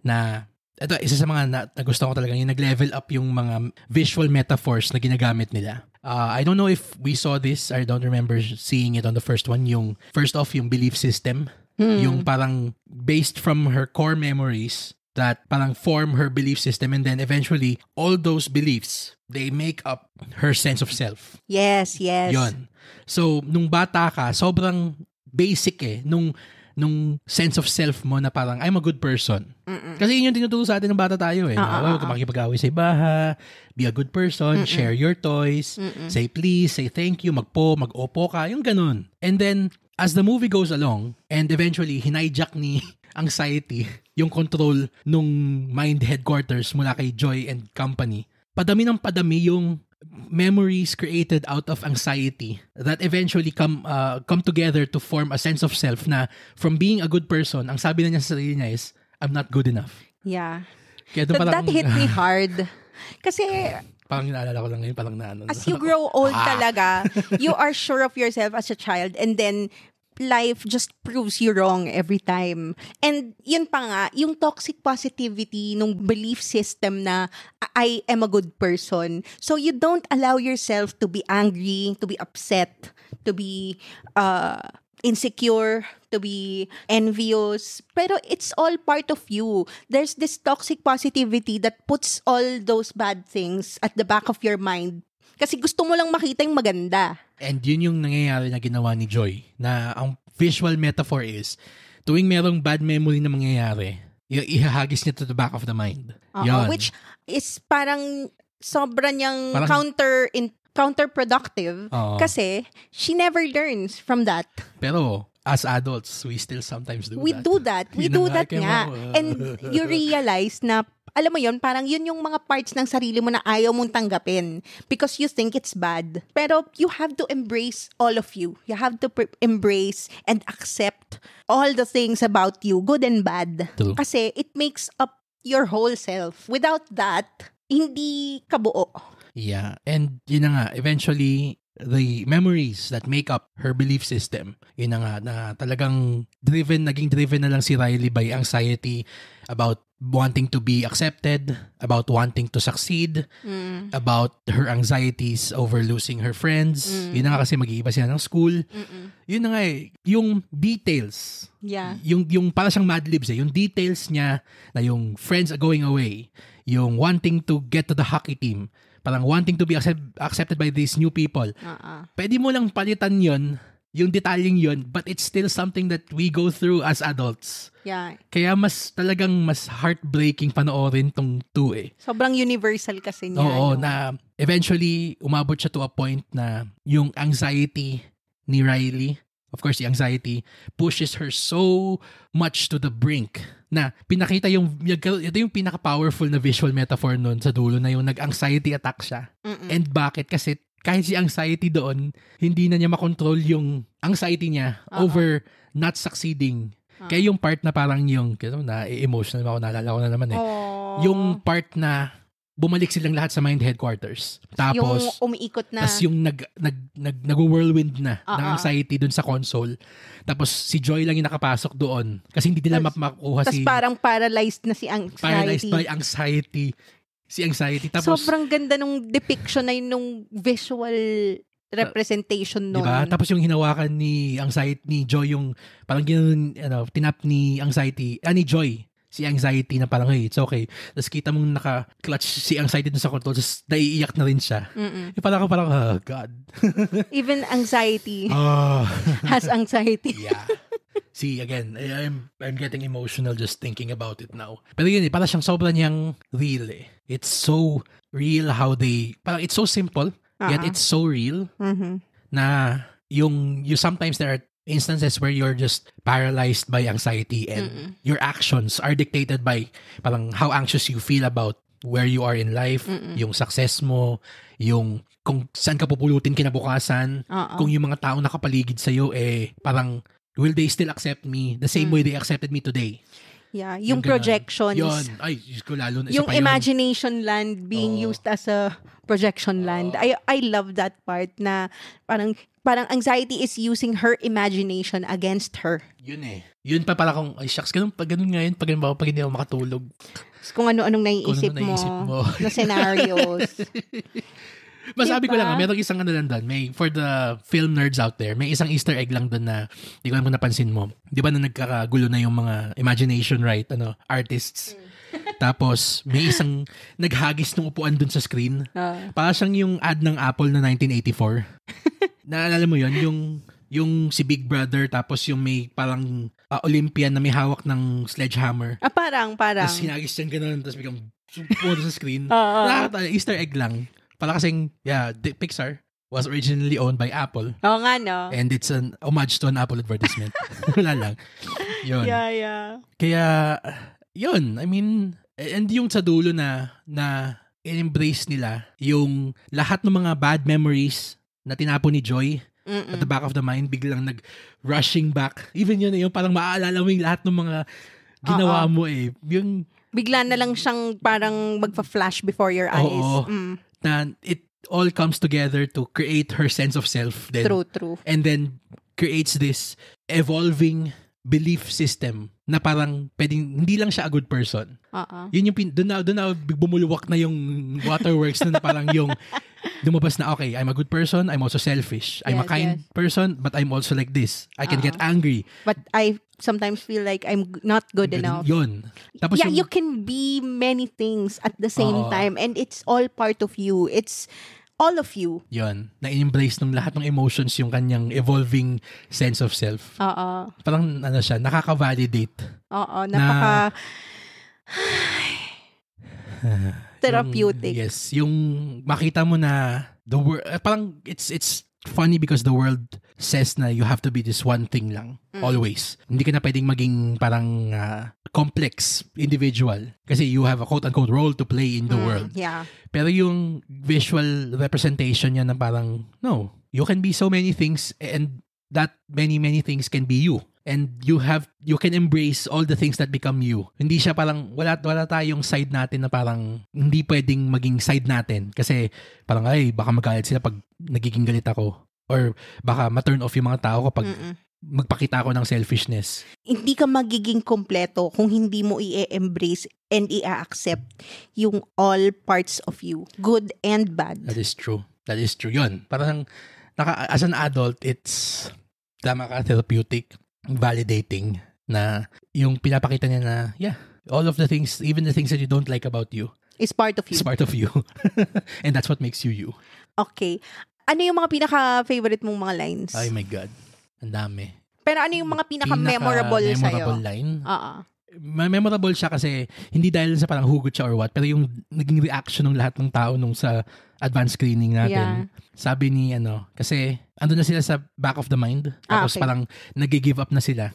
na ito, isa sa mga nagustuhan ko talaga, yung nag-level up yung mga visual metaphors na ginagamit nila. I don't know if we saw this. I don't remember seeing it on the first one. Yung, first off, yung belief system. Yung parang based from her core memories that parang form her belief system, and then eventually, all those beliefs, they make up her sense of self.
Yes.
Yun. So, nung bata ka, sobrang basic nung sense of self mo na parang, I'm a good person. Kasi yun yung tinuturo sa atin ng bata tayo Huwag ka makikipag-away sa iba, be a good person, share your toys, say please, say thank you, mag-opo ka, yung ganun. And then, as the movie goes along, and eventually, hinijak ni anxiety yung control nung mind headquarters mula kay Joy and company, padami ng padami yung memories created out of anxiety that eventually come together to form a sense of self na from being a good person, ang sabi na niya sa sarili niya is, I'm not good enough.
Yeah.
Kaya doon
That hit me hard. Kasi
parang naalala ko lang ngayon, parang
as you grow old talaga, you are sure of yourself as a child, and then life just proves you wrong every time. And yun pa nga, yung toxic positivity nung belief system na I am a good person. So you don't allow yourself to be angry, to be upset, to be insecure, to be envious. Pero it's all part of you. There's this toxic positivity that puts all those bad things at the back of your mind. Kasi gusto mo lang makita yung maganda.
And yun yung nangyayari na ginawa ni Joy. Na ang visual metaphor is, tuwing merong bad memory na mangyayari, ihahagis niya to the back of the mind.
Which is parang sobra niyang
parang,
counterproductive. Kasi she never learns from that.
Pero as adults, we still sometimes do that.
We do that nga. And you realize na alam mo yun, parang yun yung mga parts ng sarili mo na ayaw mong tanggapin because you think it's bad. Pero you have to embrace all of you. You have to embrace and accept all the things about you, good and bad.
True.
Kasi it makes up your whole self. Without that, hindi ka buo.
Yeah. And yun na nga, eventually, the memories that make up her belief system, yun na nga, na talagang naging driven na lang si Riley by anxiety about wanting to be accepted, about wanting to succeed, about her anxieties over losing her friends. Yun na nga kasi mag-iiba sila ng school. Yun na nga yung details.
Yeah.
Yung para siyang Mad Libs yung details niya na yung friends are going away, yung wanting to get to the hockey team, parang wanting to be accepted by these new people. Pwede mo lang palitan yon, yung detalyeng yon, but it's still something that we go through as adults.
Yeah.
Kaya mas heartbreaking panoorin tong 2
Sobrang universal kasi niya.
Oo, na eventually umabot siya to a point na yung anxiety ni Riley, of course, the anxiety pushes her so much to the brink na pinakita ito yung pinaka-powerful na visual metaphor nun sa dulo na yung nag-anxiety attack siya. And bakit? Kasi kahit si anxiety doon, hindi na niya makontrol yung anxiety niya over not succeeding. Kaya yung part na parang yung, na-emotional ako, naalala ko na naman yung part na bumalik silang lahat sa mind headquarters. Tapos,
yung umiikot na.
Tapos yung nag-whirlwind na ng anxiety dun sa console. Tapos si Joy lang yung nakapasok doon. Kasi hindi nila makuha si...
Tapos parang paralyzed na si anxiety.
Paralyzed by anxiety. Si anxiety. Tapos,
sobrang ganda nung depiction na yun, nung visual representation nun.
Diba? Tapos yung hinawakan ni anxiety, ni Joy, yung parang tinap ni anxiety, ni Joy, si anxiety na parang, hey, it's okay. Tapos kita mong naka-clutch si anxiety dun sa control, tapos naiiyak na rin siya. Yung parang oh, God.
Even anxiety has anxiety.
Yeah. See, again, I'm getting emotional just thinking about it now. Pero yun, parang siyang sobrang niyang real It's so real how parang it's so simple, yet it's so real na you sometimes there are instances where you're just paralyzed by anxiety and your actions are dictated by parang how anxious you feel about where you are in life, yung success mo, yung kung saan ka pupulutin kinabukasan, kung yung mga taong nakapaligid sa'yo parang will they still accept me the same way they accepted me today?
Yeah, yung projections.
Yun. Ay, lalo na
yung imagination land being used as a projection land. I love that part na parang anxiety is using her imagination against her.
Yun Yun pa pala kung, ay shucks, ganun ngayon, pag hindi ako makatulog.
Kung ano-anong naiisip mo na scenarios.
Masabi ko lang, merong isang lang doon. For the film nerds out there, may isang Easter egg lang doon na hindi ko alam kung napansin mo. Di ba na nagkakagulo na yung mga imagination, right? Artists. Tapos, may isang naghagis ng upuan doon sa screen. Para siyang yung ad ng Apple na 1984. Naalala mo yun? Yung si Big Brother, tapos yung may parang Olympian na may hawak ng sledgehammer.
Parang.
Tapos hinagis siyang gano'n, tapos biglang pumunta sa screen. Easter egg lang. Para kasing, Pixar was originally owned by Apple.
Oo nga, no?
And it's an homage to an Apple advertisement. Wala lang. Yun.
Yeah.
Kaya, yun. I mean, and yung sa dulo na in-embrace nila yung lahat ng mga bad memories na tinapon ni Joy at the back of the mind, biglang nag-rushing back. Even yun, yung parang maaalala mo yung lahat ng mga ginawa mo eh. Yung,
bigla na lang siyang parang magpa-flash before your eyes.
Na it all comes together to create her sense of self. Then,
True.
And then creates this evolving belief system na parang pwedeng, hindi lang siya a good person. Yun yung, doon na bumuluwak na yung waterworks na parang yung lumabas na, okay, I'm a good person, I'm also selfish. I'm a kind person, but I'm also like this. I can get angry.
But I sometimes feel like I'm not good enough.
Yun. Tapos
you can be many things at the same time and it's all part of you. It's all of you.
Yun. Na-embrace ng lahat ng emotions yung kanyang evolving sense of self. Parang siya, nakaka-validate.
Napaka therapeutic.
Yung makita mo na the world, parang it's funny because the world says na you have to be this one thing lang. Always. Hindi ka na pwedeng maging parang complex individual kasi you have a quote-unquote role to play in the world.
Yeah.
Pero yung visual representation niya na parang, no, you can be so many things and that many things can be you. And you can embrace all the things that become you. Hindi siya parang, wala tayong side natin na parang hindi pwedeng maging side natin. Kasi parang, ay, baka magalit sila pag nagiging galit ako. Or baka ma-turn off yung mga tao kapag magpakita ako ng selfishness.
Hindi ka magiging kompleto kung hindi mo i-embrace and i-accept yung all parts of you. Good and bad.
That is true. Yun. Parang, as an adult, it's tama ka, therapeutic, validating na yung pinapakita niya na, yeah, all of the things, even the things that you don't like about you,
is part of you.
It's part of you. And that's what makes you you.
Okay. Ano yung mga pinaka-favorite mong mga lines?
Oh my God. Ang dami.
Pero ano yung mga pinaka-memorable sa'yo?
Memorable line? Memorable siya kasi hindi dahil sa parang hugot siya or what, pero yung naging reaction ng lahat ng tao nung sa advanced screening natin. Sabi ni kasi andun na sila sa back of the mind. Tapos parang nag-give up na sila.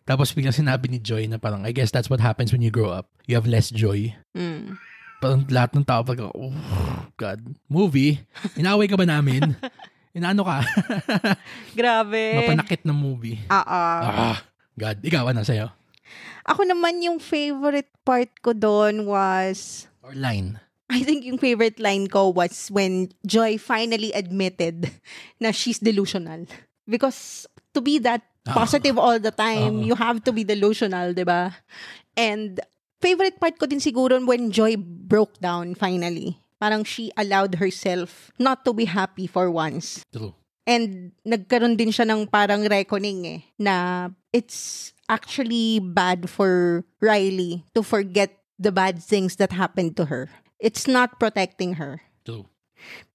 Tapos biglang sinabi ni Joy na parang, I guess that's what happens when you grow up. You have less joy. Parang lahat ng tao parang, oh God, movie? Inaaway ka ba namin? Inaano ka?
Grabe.
Mapanakit na movie. God, ikaw ano sa'yo?
Ako naman yung favorite part ko doon was...
Or line?
I think yung favorite line ko was when Joy finally admitted na she's delusional. Because to be that positive all the time, you have to be delusional, diba? And favorite part ko din siguro when Joy broke down finally. Parang she allowed herself not to be happy for once.
True.
And nagkaroon din siya ng parang reckoning na it's actually bad for Riley to forget the bad things that happened to her. It's not protecting her.
True.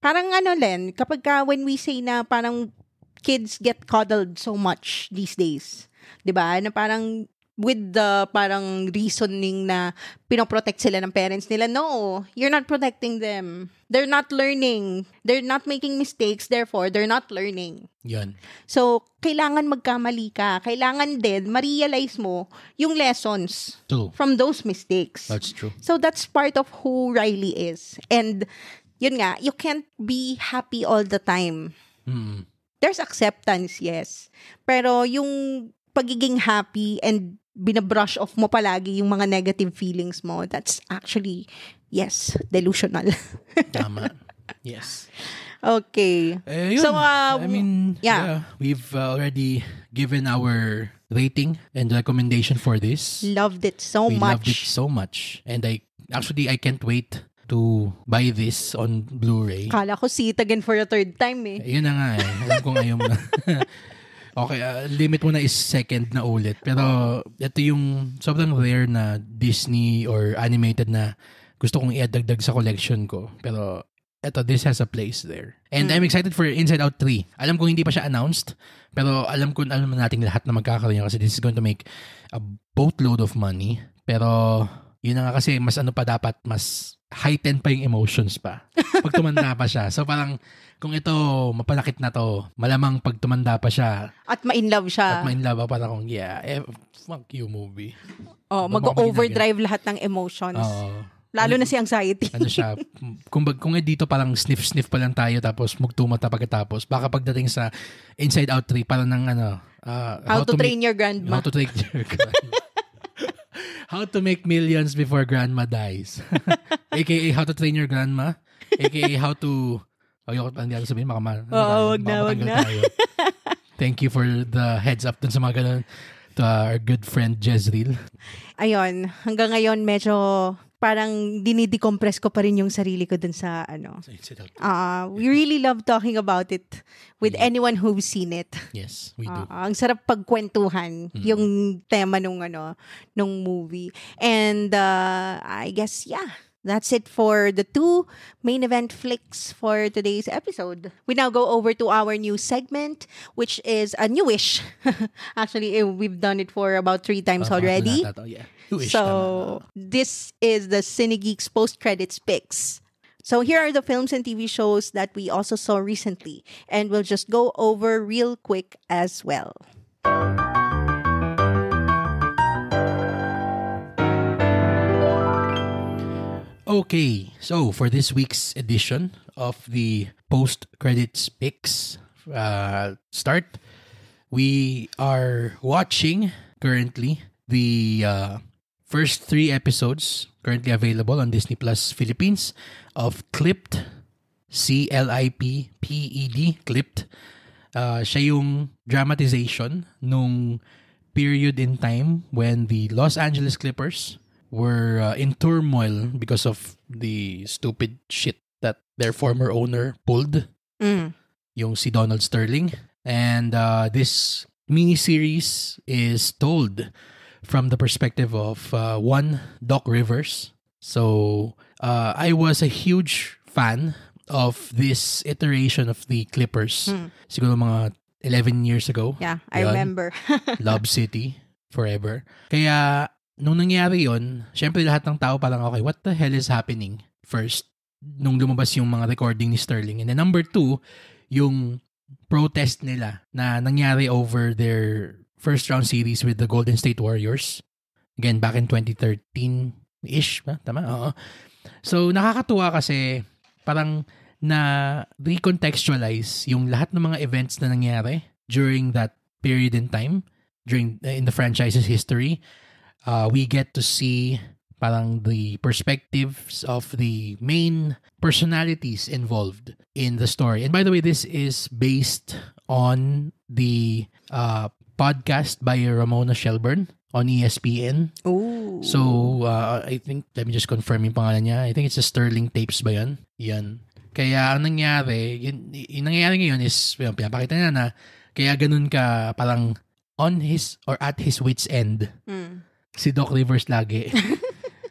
Parang Len, kapag when we say na parang kids get coddled so much these days, 'di ba? Na parang with the parang reasoning na pinoprotect sila ng parents nila. No, you're not protecting them. They're not learning. They're not making mistakes, therefore they're not learning.
Yan.
So, kailangan magkamali ka. Kailangan din ma-realize mo yung lessons from those mistakes.
That's true.
So, that's part of who Riley is. And, yun nga, you can't be happy all the time. There's acceptance, yes. Pero yung pagiging happy and binabrush off mo palagi yung mga negative feelings mo, that's actually, yes, delusional.
Tama. Yes.
Okay. So,
I mean, we've already given our rating and recommendation for this.
Loved it so
we
much.
Loved it so much. And I can't wait to buy this on Blu-ray.
Kala ko see it again for a third time eh.
Yun na nga eh. Alam ko ngayon na. Okay, limit mo na is second na ulit. Pero ito yung sobrang rare na Disney or animated na gusto kong i-adagdag sa collection ko. Pero this has a place there. And I'm excited for Inside Out 3. Alam ko hindi pa siya announced, pero alam natin lahat na magkakaroon kasi this is going to make a boatload of money. Pero yun na nga kasi mas dapat mas heightened pa yung emotions pa. Pag tumanda pa siya. So parang kung ito, mapanakit na to, malamang pag tumanda pa siya.
At ma-inlove siya.
Parang fuck you movie.
Mag-overdrive lahat ng emotions. Lalo na si anxiety.
Ano siya, kung dito parang sniff-sniff pa lang tayo tapos mugtumata pagkatapos, baka pagdating sa Inside Out 3, parang ng
How to Train Your Grandma.
How to Train Your Grandma. How to Make Millions Before Grandma Dies. AKA How to Train Your Grandma. AKA How to... Ayoko pa hindi ako sabihin,
wag na.
Tayo. Thank you for the heads up dun sa mga ganun to our good friend Jezreel.
Ayun, hanggang ngayon medyo parang dinidecompress ko pa rin yung sarili ko dun sa we really love talking about it with anyone who's seen it.
Yes, we do.
Ang sarap pagkwentuhan yung tema nung movie. And I guess that's it for the 2 main event flicks for today's episode. We now go over to our new segment, which is a newish. Actually, we've done it for about 3 times already. So, this is the CineGeeks post-credits picks. So, here are the films and TV shows that we also saw recently. And we'll just go over real quick as well.
Okay, so for this week's edition of the post-credits picks start, we are watching currently the first 3 episodes currently available on Disney Plus Philippines of Clipped, CLIPPED, Clipped. Siya yung dramatization nung period in time when the Los Angeles Clippers were in turmoil because of the stupid shit that their former owner pulled. Yung si Donald Sterling. And this miniseries is told from the perspective of one Doc Rivers. So I was a huge fan of this iteration of the Clippers. Siguro mga 11 years ago.
Yeah, I remember.
Lob City forever. Kaya nung nangyari yon, syempre lahat ng tao parang, okay, what the hell is happening? First, nung lumabas yung mga recording ni Sterling. And then number 2, yung protest nila na nangyari over their first round series with the Golden State Warriors. Again, back in 2013-ish. Tama? Oo. So, nakakatuwa kasi parang na recontextualize yung lahat ng mga events na nangyari during that period in time, in the franchise's history. We get to see parang the perspectives of the main personalities involved in the story. And by the way, this is based on the podcast by Ramona Shelburne on ESPN.
Ooh.
So, I think, let me just confirm yung pangalan niya. I think it's a Sterling Tapes ba yan? Yan. Kaya ang nangyari, yung nangyari ngayon is, pinapakita niya na kaya ganun ka parang on his or at his wit's end. Si Doc Rivers lagi.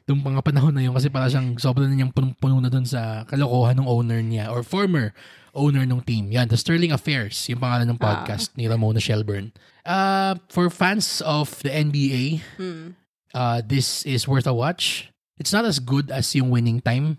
Doon mga panahon na yun kasi para siyang sobrang na niyang puno na doon sa kalokohan ng owner niya or former owner ng team. Yan, The Sterling Affairs, yung pangalan ng podcast ni Ramona Shelburne. For fans of the NBA, this is worth a watch. It's not as good as yung Winning Time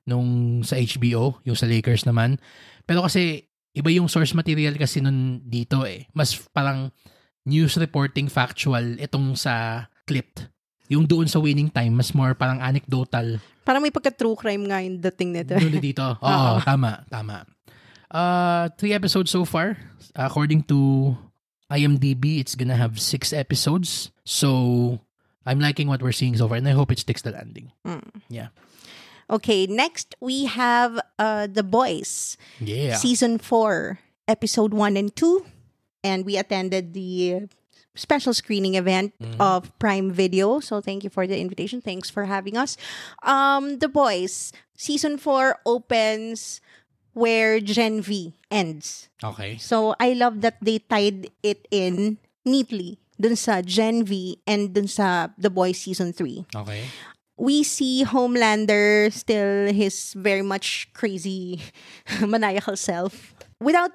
nung sa HBO, yung sa Lakers naman. Pero kasi iba yung source material kasi nun dito eh. Mas parang news reporting factual itong sa Clipped. Yung doon sa Winning Time, mas more parang anecdotal.
Parang may pagka-true crime nga yung dating nito.
Doon dito. Oo, tama. 3 episodes so far. According to IMDb, it's gonna have 6 episodes. So, I'm liking what we're seeing so far and I hope it sticks the landing. Yeah.
Okay, next we have The Boys.
Yeah.
Season 4, episode 1 and 2. And we attended the special screening event of Prime Video. So thank you for the invitation. Thanks for having us. The Boys, season 4 opens where Gen V ends.
Okay.
So I love that they tied it in neatly dun sa Gen V and dun sa The Boys season 3.
Okay.
We see Homelander still his very much crazy maniacal self. Without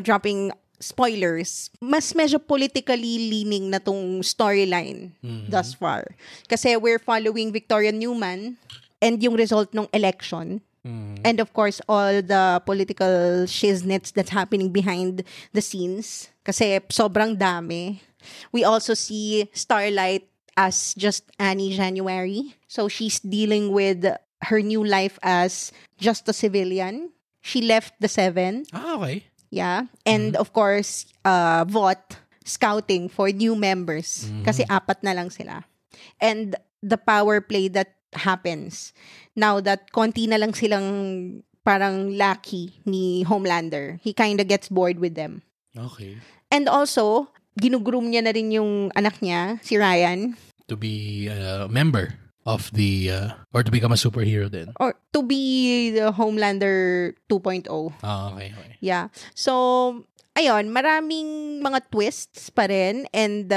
dropping spoilers, mas medyo politically leaning na tong storyline thus far. Kasi we're following Victoria Newman and yung result ng election. And of course, all the political shiznits that's happening behind the scenes. Kasi sobrang dami. We also see Starlight as just Annie January. So she's dealing with her new life as just a civilian. She left the Seven.
Okay.
Yeah. And of course, Vought scouting for new members. Kasi 4 na lang sila. And the power play that happens now that konti na lang silang parang lucky ni Homelander. He kinda gets bored with them.
Okay.
And also, ginugroom niya na rin yung anak niya, si Ryan.
To be a member of the, or to become a superhero then.
Or to be the Homelander 2.0.
Okay.
Yeah. So, ayun, maraming mga twists pa rin. And,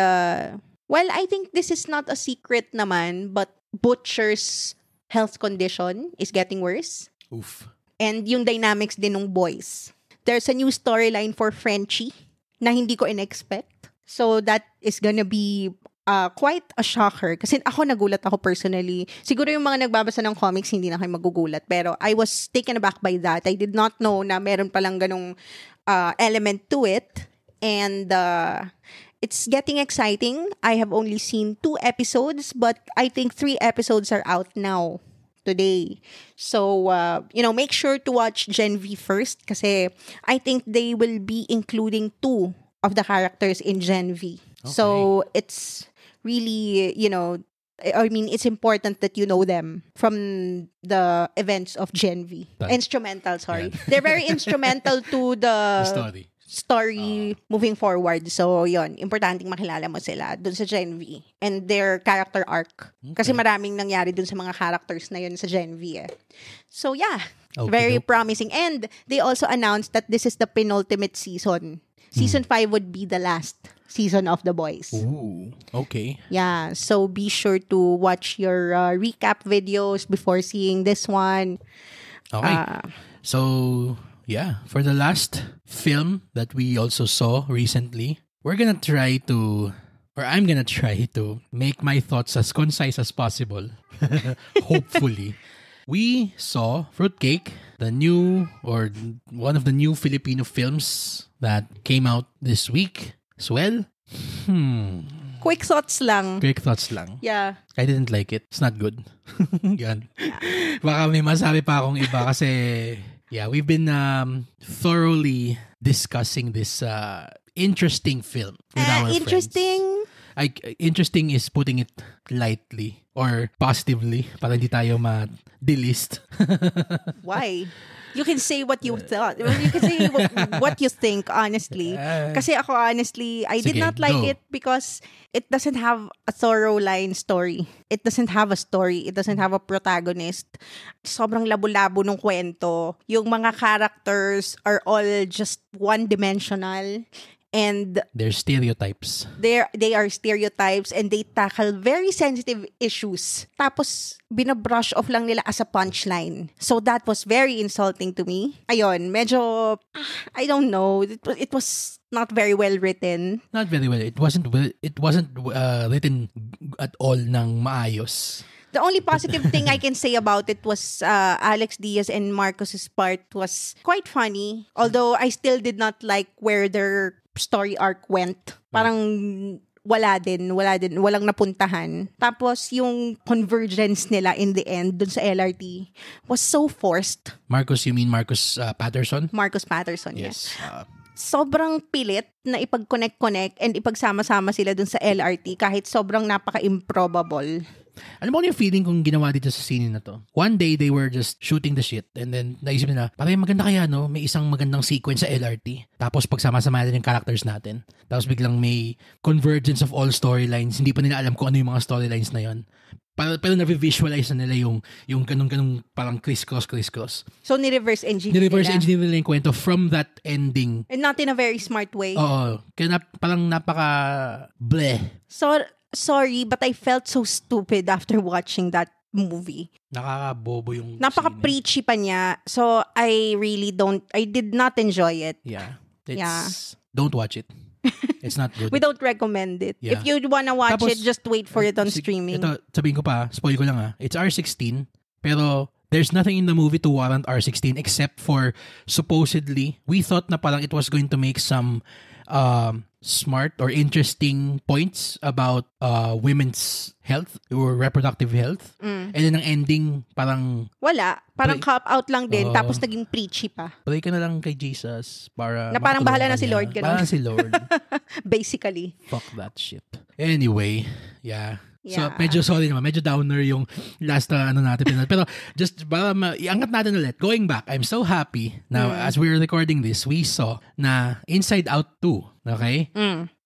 well, I think this is not a secret naman, but Butcher's health condition is getting worse.
Oof.
And yung dynamics din ng boys. There's a new storyline for Frenchie na hindi ko in-expect. So that is gonna be quite a shocker. Kasi ako nagulat ako personally. Siguro yung mga nagbabasa ng comics hindi na kayo magugulat. Pero I was taken aback by that. I did not know na meron palang ganong element to it. And it's getting exciting. I have only seen 2 episodes, but I think 3 episodes are out now. Today. So, make sure to watch Gen V first kasi I think they will be including 2 of the characters in Gen V.
Okay.
So, it's really, it's important that you know them from the events of Gen V. Instrumental, sorry.
Yeah.
They're very instrumental to
The story.
story moving forward. So, yon, importanteng makilala mo sila dun sa Gen V and their character arc. Kasi maraming nangyari dun sa mga characters na yun sa Gen V. So, yeah. Very promising. And they also announced that this is the penultimate season. Season 5 would be the last season of The Boys.
Ooh, okay.
Yeah. So, be sure to watch your recap videos before seeing this one.
Okay. So, yeah, for the last film that we also saw recently, I'm gonna try to make my thoughts as concise as possible. Hopefully. We saw Fruitcake, one of the new Filipino films that came out this week as well.
Quick thoughts lang. Yeah.
I didn't like it. It's not good. Yan. Baka may masabi pa akong iba kasi yeah, we've been thoroughly discussing this interesting film with our
interesting.
friends. Interesting is putting it lightly or positively para hindi tayo ma-delist.
Why? You can say what you thought. You can say what you think, honestly. Kasi ako, honestly, I did not like it because it doesn't have a thorough line story. It doesn't have a story. It doesn't have a protagonist. Sobrang labo-labo ng kwento. Yung mga characters are all just one-dimensional. And
they're stereotypes.
They are stereotypes and they tackle very sensitive issues. Tapos, binabrush off lang nila as a punchline. So that was very insulting to me. Ayun, medyo, I don't know. It was not very well written.
Not very well. It wasn't written at all ng maayos.
The only positive thing I can say about it was Alex Diaz and Marcos's part was quite funny. Although I still did not like where their story arc went. Parang walang napuntahan. Tapos yung convergence nila in the end dun sa LRT was so forced.
Marcos, you mean Marcos Patterson?
Marcos Patterson,
yes.
Sobrang pilit na ipag-connect and ipagsama-sama sila dun sa LRT kahit sobrang napaka-improbable.
Alam mo yung feeling kong ginawa dito sa scene na to? One day, they were just shooting the shit and then naisip nila, parang maganda kaya no? May isang magandang sequence sa LRT. Tapos pagsama-sama natin yung characters natin. Tapos biglang may convergence of all storylines. Hindi pa nila alam kung ano yung mga storylines na yon. Pero na-visualize na nila yung ganung parang criss-cross.
So, ni-reverse engineer
nila yung kwento from that ending.
And not in a very smart way.
Oo. Kaya parang napaka-bleh.
So, sorry, but I felt so stupid after watching that movie.
Nakakabobo yung
napaka-preachy pa niya. So, I did not enjoy it.
Yeah. Don't watch it. It's not good.
We don't recommend it.
Yeah.
If you wanna watch it, just wait for it on streaming.
Ito, sabihin ko pa, spoil ko lang it's R16, pero there's nothing in the movie to warrant R16 except for supposedly, we thought na parang it was going to make some smart or interesting points about women's health or reproductive health. And then ang ending, parang...
Wala. Parang cop-out lang din. Tapos naging preachy pa.
Pray ka na lang kay Jesus para...
Na parang bahala na si Lord.
Bahala si Lord.
Basically.
Fuck that shit. Anyway, yeah. So,
Yeah.
medyo sorry naman. Medyo downer yung last na natin. Pero just para iangat natin ulit. Going back, I'm so happy now as we're recording this, we saw na Inside Out 2, okay,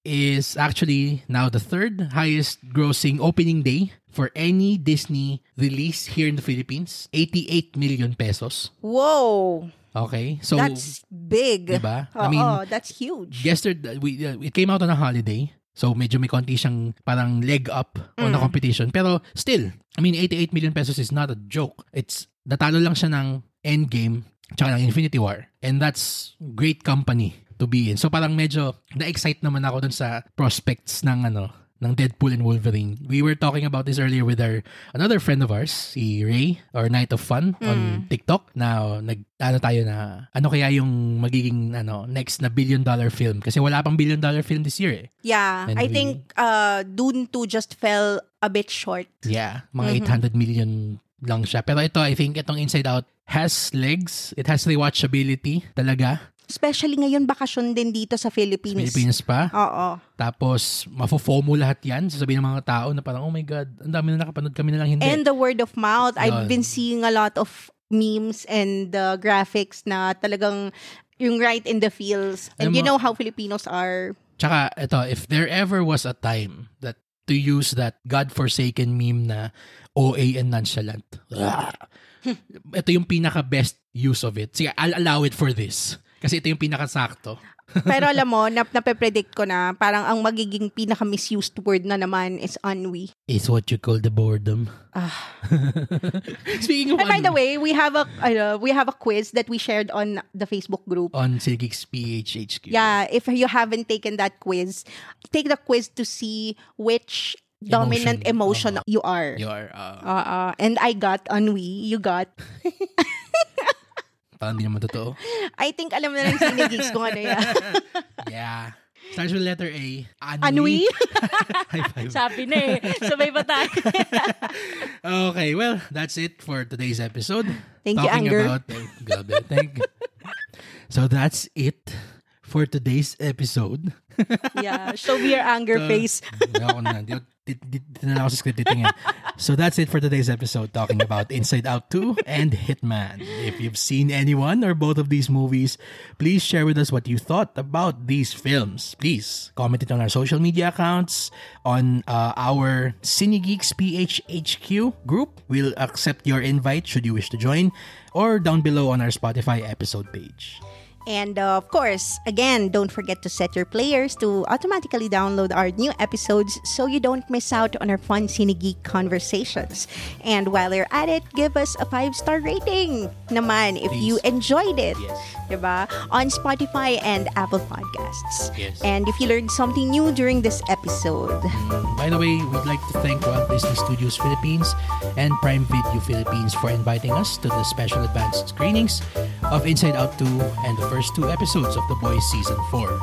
is actually now the third highest grossing opening day for any Disney release here in the Philippines. 88 million pesos.
Whoa.
Okay? So,
That's big.
diba?
Oo,
I mean,
that's huge.
yesterday, it came out on a holiday. So, medyo may konti siyang parang leg up on the competition. Pero still, I mean, 88 million pesos is not a joke. It's, natalo lang siya ng Endgame tsaka ng Infinity War. And that's great company to be in. So, parang medyo na-excite naman ako dun sa prospects ng ng Deadpool and Wolverine. We were talking about this earlier with another friend of ours, si Ray, or Night of Fun on TikTok. Now, tayo na, ano kaya yung magiging next na $1 billion film? Kasi wala pang $1 billion film this year eh.
Yeah,
And
I think Dune 2 just fell a bit short.
Yeah, mga 800 million lang siya. Pero ito, I think itong Inside Out has legs. It has rewatchability talaga.
Especially ngayon, bakasyon din dito sa Philippines.
Philippines pa.
Oo.
Tapos, mafo-FOMO lahat yan. Sasabihin ng mga tao na parang, oh my God, ang dami na nakapanood, kami na lang hindi.
And the word of mouth. I've
Yun.
been seeing a lot of memes and graphics na talagang yung right in the feels. And you know how Filipinos are.
Tsaka, ito, if there ever was a time that to use that God-forsaken meme na OA and nonchalant, ito yung pinaka-best use of it. Sige, I'll allow it for this. Kasi ito yung pinakasakto.
Pero alam mo, nape-predict ko na parang ang magiging pinaka-misused word na naman is ennui.
It's what you call the boredom. Speaking of
And by the way, we have a quiz that we shared on the Facebook group.
on Silgeeks PHHQ.
Yeah, if you haven't taken that quiz, take the quiz to see which dominant emotion you are.
You are.
And I got ennui. You got...
Parang hindi naman totoo.
I think alam na ng Cinegeeks kung ano yan.
Yeah. Starts with letter A.
Ennui?
High five.
Sabi na eh. Sabay pa tayo.
Okay, well, that's it for today's episode.
Thank you, Anger.
So that's it for today's episode.
Yeah, show me your anger face.
Ako na. Dito na ako sa script titingin. So that's it for today's episode talking about Inside Out 2 and Hitman. If you've seen any one or both of these movies, please share with us what you thought about these films. Please comment it on our social media accounts, on our Cinegeeks PHHQ group. We'll accept your invite should you wish to join, or down below on our Spotify episode page.
And of course, again, don't forget to set your players to automatically download our new episodes so you don't miss out on our fun Cinegeek conversations. And while you're at it, give us a 5-star rating naman if you enjoyed it.
Yes.
Diba? On Spotify and Apple Podcasts.
Yes.
And if you learned something new during this episode.
By the way, we'd like to thank Walt Disney Studios Philippines and Prime Video Philippines for inviting us to the special advanced screenings of Inside Out 2 and the first 2 episodes of The Boys Season 4.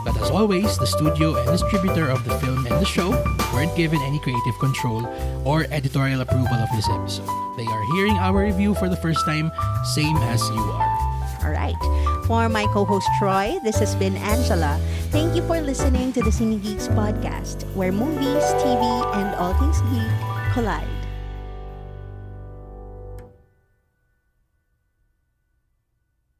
But as always, the studio and distributor of the film and the show weren't given any creative control or editorial approval of this episode. They are hearing our review for the first time, same as you are.
Alright. For my co-host Troy, this has been Angela. Thank you for listening to the Cinegeeks podcast, where movies, TV, and all things geek collide.